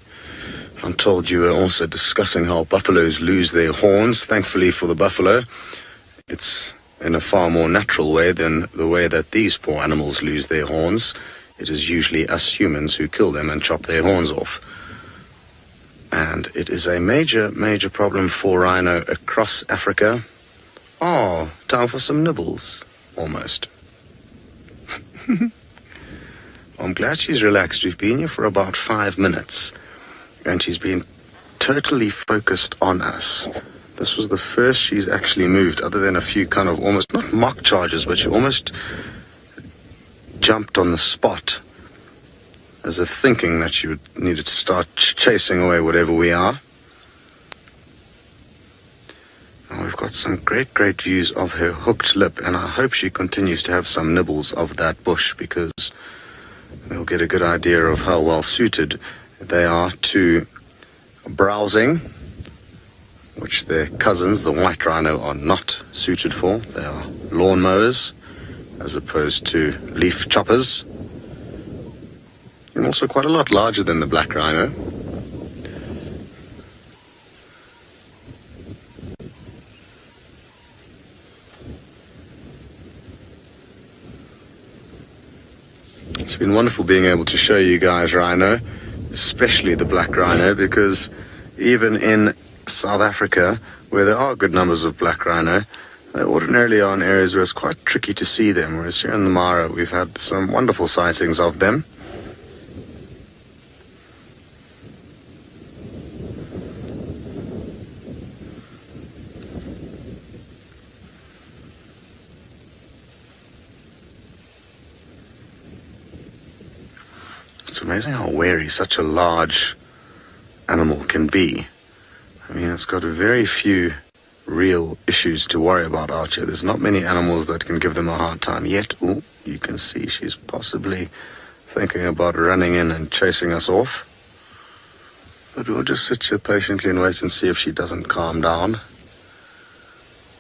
I'm told you were also discussing how buffaloes lose their horns. Thankfully for the buffalo, it's in a far more natural way than the way that these poor animals lose their horns. It is usually us humans who kill them and chop their horns off. And it is a major, major problem for rhino across Africa. Oh, time for some nibbles. Almost. I'm glad she's relaxed. We've been here for about 5 minutes, and she's been totally focused on us. This was the first she's actually moved, other than a few kind of almost, not mock charges, but she almost jumped on the spot as if thinking that she needed to start chasing away whatever we are. Now we've got some great, great views of her hooked lip, and I hope she continues to have some nibbles of that bush, because we'll get a good idea of how well suited they are to browsing, which their cousins, the white rhino, are not suited for. They are lawnmowers as opposed to leaf choppers, and also quite a lot larger than the black rhino. It's been wonderful being able to show you guys rhino, especially the black rhino, because even in South Africa, where there are good numbers of black rhino, They ordinarily are in areas where it's quite tricky to see them, whereas here in the Mara we've had some wonderful sightings of them. It's amazing how wary such a large animal can be. I mean, it's got very few real issues to worry about out here. There's not many animals that can give them a hard time yet. Oh, you can see she's possibly thinking about running in and chasing us off. But we'll just sit here patiently and wait and see if she doesn't calm down.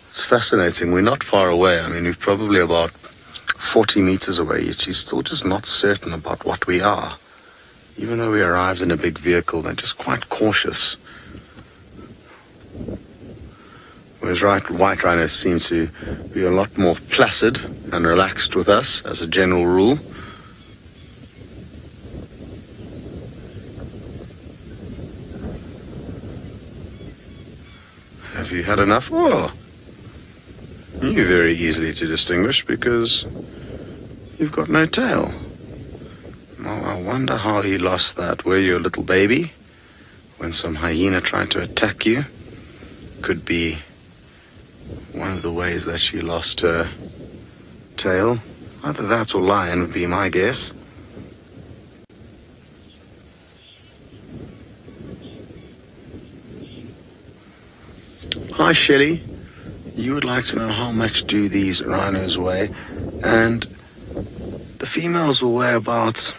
It's fascinating. We're not far away. I mean, we're probably about 40 meters away, yet she's still just not certain about what we are. Even though we arrived in a big vehicle, they're just quite cautious. Whereas white rhinos seem to be a lot more placid and relaxed with us, as a general rule. Have you had enough? Oh, you're very easily to distinguish because you've got no tail. Oh, I wonder how you lost that. Were you a little baby when some hyena tried to attack you? Could be one of the ways that she lost her tail. Either that or lion would be my guess. Hi Shelley, you would like to know how much do these rhinos weigh, and the females will weigh about,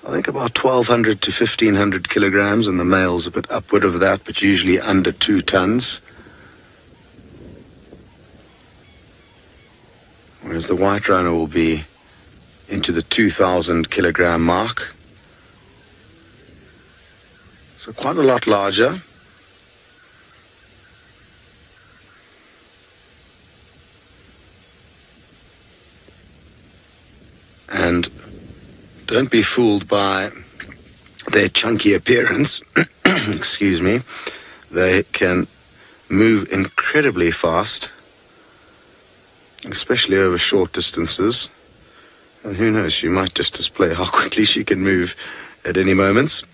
I think about 1,200 to 1,500 kilograms, and the males a bit upward of that, but usually under 2 tons. Whereas the white rhino will be into the 2,000 kilogram mark. So quite a lot larger. And don't be fooled by their chunky appearance. Excuse me. They can move incredibly fast, especially over short distances. And who knows, she might just display how quickly she can move at any moment.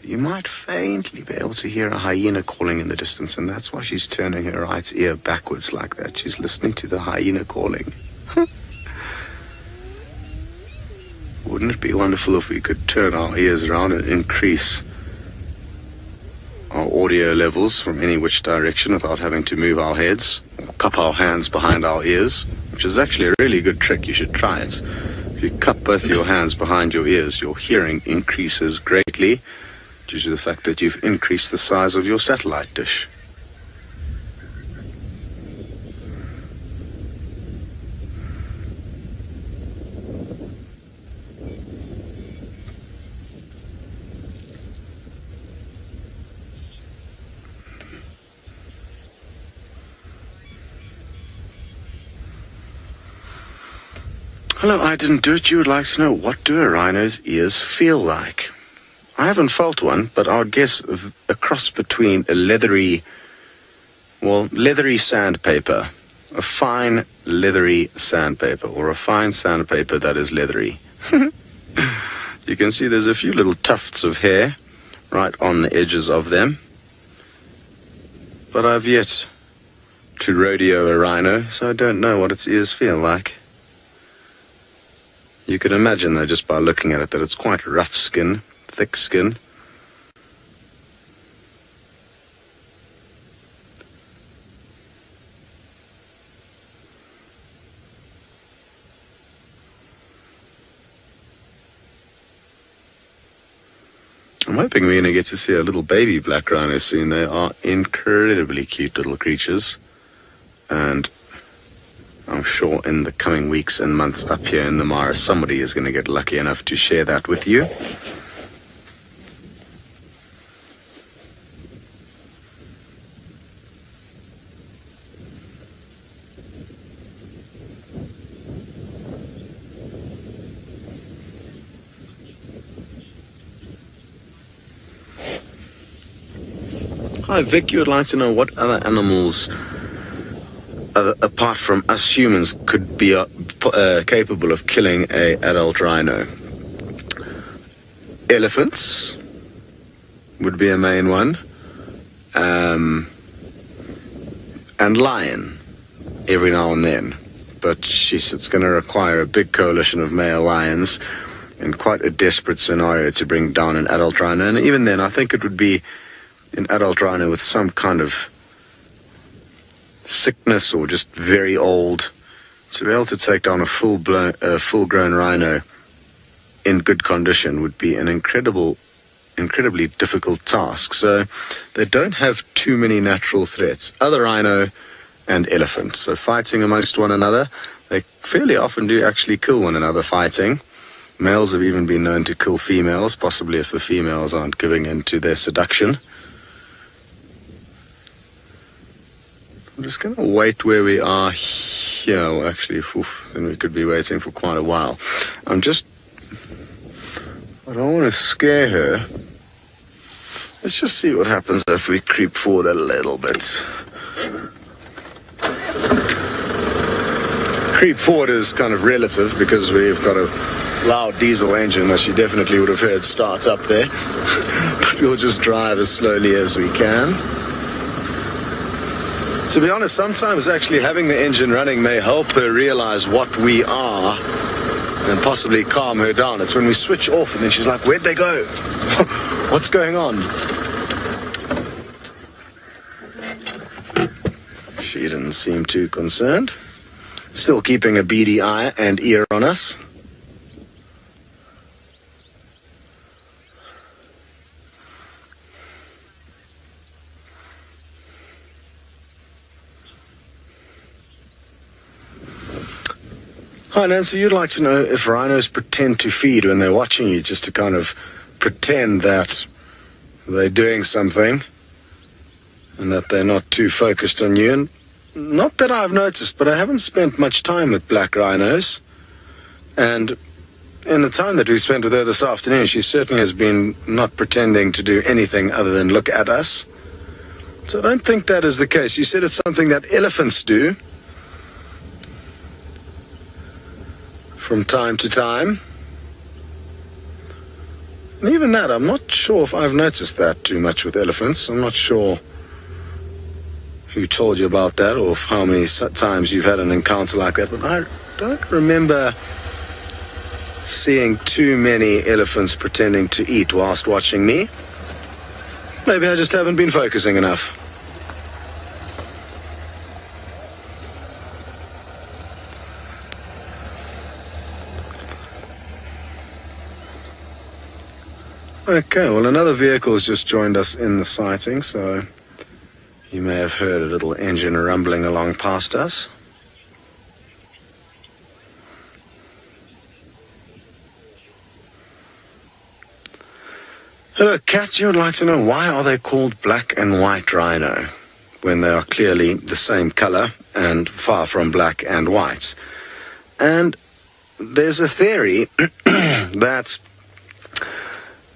You might faintly be able to hear a hyena calling in the distance, and that's why she's turning her right ear backwards like that. She's listening to the hyena calling. Wouldn't it be wonderful if we could turn our ears around and increase our audio levels from any which direction without having to move our heads or cup our hands behind our ears, which is actually a really good trick. You should try it. If you cup both your hands behind your ears, your hearing increases greatly due to the fact that you've increased the size of your satellite dish. Hello, I didn't do it. You would like to know, what do a rhino's ears feel like? I haven't felt one, but I would guess a cross between a leathery sandpaper, a fine leathery sandpaper, or a fine sandpaper that is leathery. You can see there's a few little tufts of hair right on the edges of them, but I've yet to rodeo a rhino, so I don't know what its ears feel like. You can imagine, though, just by looking at it, that it's quite rough skin, thick skin. I'm hoping we're going to get to see a little baby black rhino soon. They are incredibly cute little creatures, and I'm sure in the coming weeks and months up here in the Mara, somebody is going to get lucky enough to share that with you. Hi Vic, you would like to know what other animals, apart from us humans, could be capable of killing a adult rhino. Elephants would be a main one, and lion every now and then. But it's going to require a big coalition of male lions in quite a desperate scenario to bring down an adult rhino. And even then, I think it would be an adult rhino with some kind of sickness or just very old. To be able to take down a full-grown rhino in good condition would be an incredibly difficult task. So they don't have too many natural threats. Other rhino and elephant. So fighting amongst one another, they fairly often do actually kill one another fighting. Males have even been known to kill females, possibly if the females aren't giving in to their seduction. I'm just going to wait where we are here. Well, actually, then we could be waiting for quite a while. I don't want to scare her. Let's just see what happens if we creep forward a little bit. Creep forward is kind of relative because we've got a loud diesel engine that she definitely would have heard starts up there. But we'll just drive as slowly as we can. To be honest, sometimes actually having the engine running may help her realize what we are and possibly calm her down. It's when we switch off and then she's like, where'd they go? What's going on? She didn't seem too concerned. Still keeping a beady eye and ear on us. Hi Nancy, you'd like to know if rhinos pretend to feed when they're watching you, just to kind of pretend that they're doing something and that they're not too focused on you. And not that I've noticed, but I haven't spent much time with black rhinos. And in the time that we spent with her this afternoon, she certainly has been not pretending to do anything other than look at us. So I don't think that is the case. You said it's something that elephants do from time to time. And even that, I'm not sure if I've noticed that too much with elephants. I'm not sure who told you about that or how many times you've had an encounter like that, but I don't remember seeing too many elephants pretending to eat whilst watching me. Maybe I just haven't been focusing enough. Okay, well, another vehicle has just joined us in the sighting, so you may have heard a little engine rumbling along past us. Hello, Kat. You would like to know, why are they called black and white rhino when they are clearly the same color and far from black and white? And there's a theory that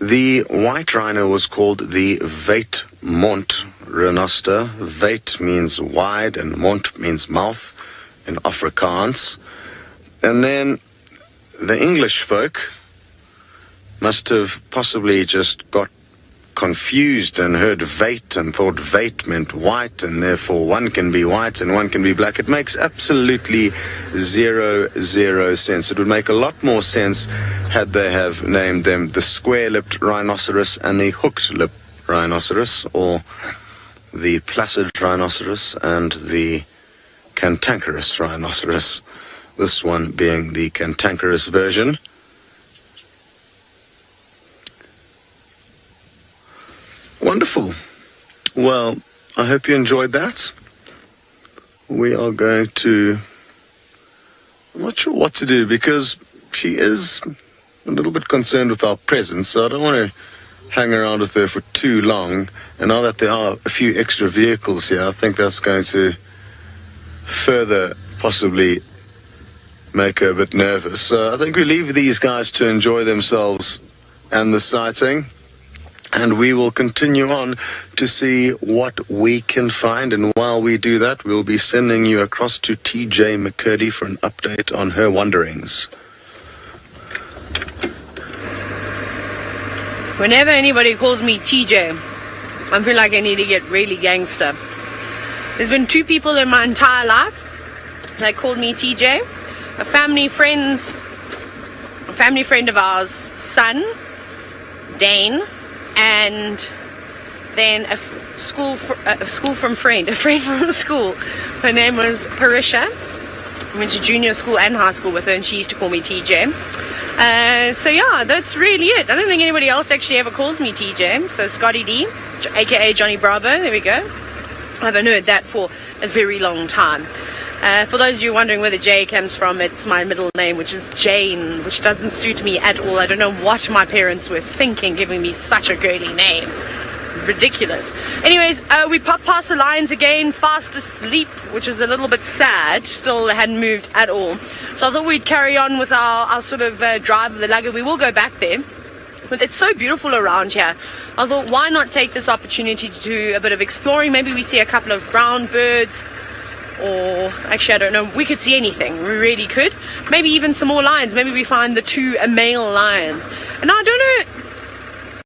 the white rhino was called the Veitmont rhinoster. Veit means wide and mont means mouth in Afrikaans. And then the English folk must have possibly just got confused and heard veit and thought veit meant white, and therefore one can be white and one can be black. It makes absolutely zero sense. It would make a lot more sense had they have named them the square-lipped rhinoceros and the hooked-lipped rhinoceros, or the placid rhinoceros and the cantankerous rhinoceros, this one being the cantankerous version. Wonderful. Well, I hope you enjoyed that. We are going to... I'm not sure what to do because she is a little bit concerned with our presence, so I don't want to hang around with her for too long. And now that there are a few extra vehicles here, I think that's going to further possibly make her a bit nervous. So I think we leave these guys to enjoy themselves and the sighting. and we will continue on to see what we can find. And while we do that, we'll be sending you across to TJ McCurdy for an update on her wanderings. Whenever anybody calls me TJ, I feel like I need to get really gangster. There's been 2 people in my entire life that called me TJ. A family friend of ours, son, Dane, and then a friend from school. Her name was Parisha. I went to junior school and high school with her, and she used to call me TJ. So yeah, that's really it. I don't think anybody else actually ever calls me TJ. So Scotty D, aka Johnny Bravo, there we go. I haven't heard that for a very long time. For those of you wondering where the J comes from, it's my middle name, which is Jane, which doesn't suit me at all. I don't know what my parents were thinking, giving me such a girly name. Ridiculous. Anyways, we popped past the lions again, fast asleep, which is a little bit sad. Still hadn't moved at all. So I thought we'd carry on with our sort of drive of the lugger. We will go back there, but it's so beautiful around here. I thought, why not take this opportunity to do a bit of exploring? Maybe we see a couple of brown birds, or actually I don't know, we could see anything. We really could. Maybe even some more lions. Maybe we find the 2 male lions. And I don't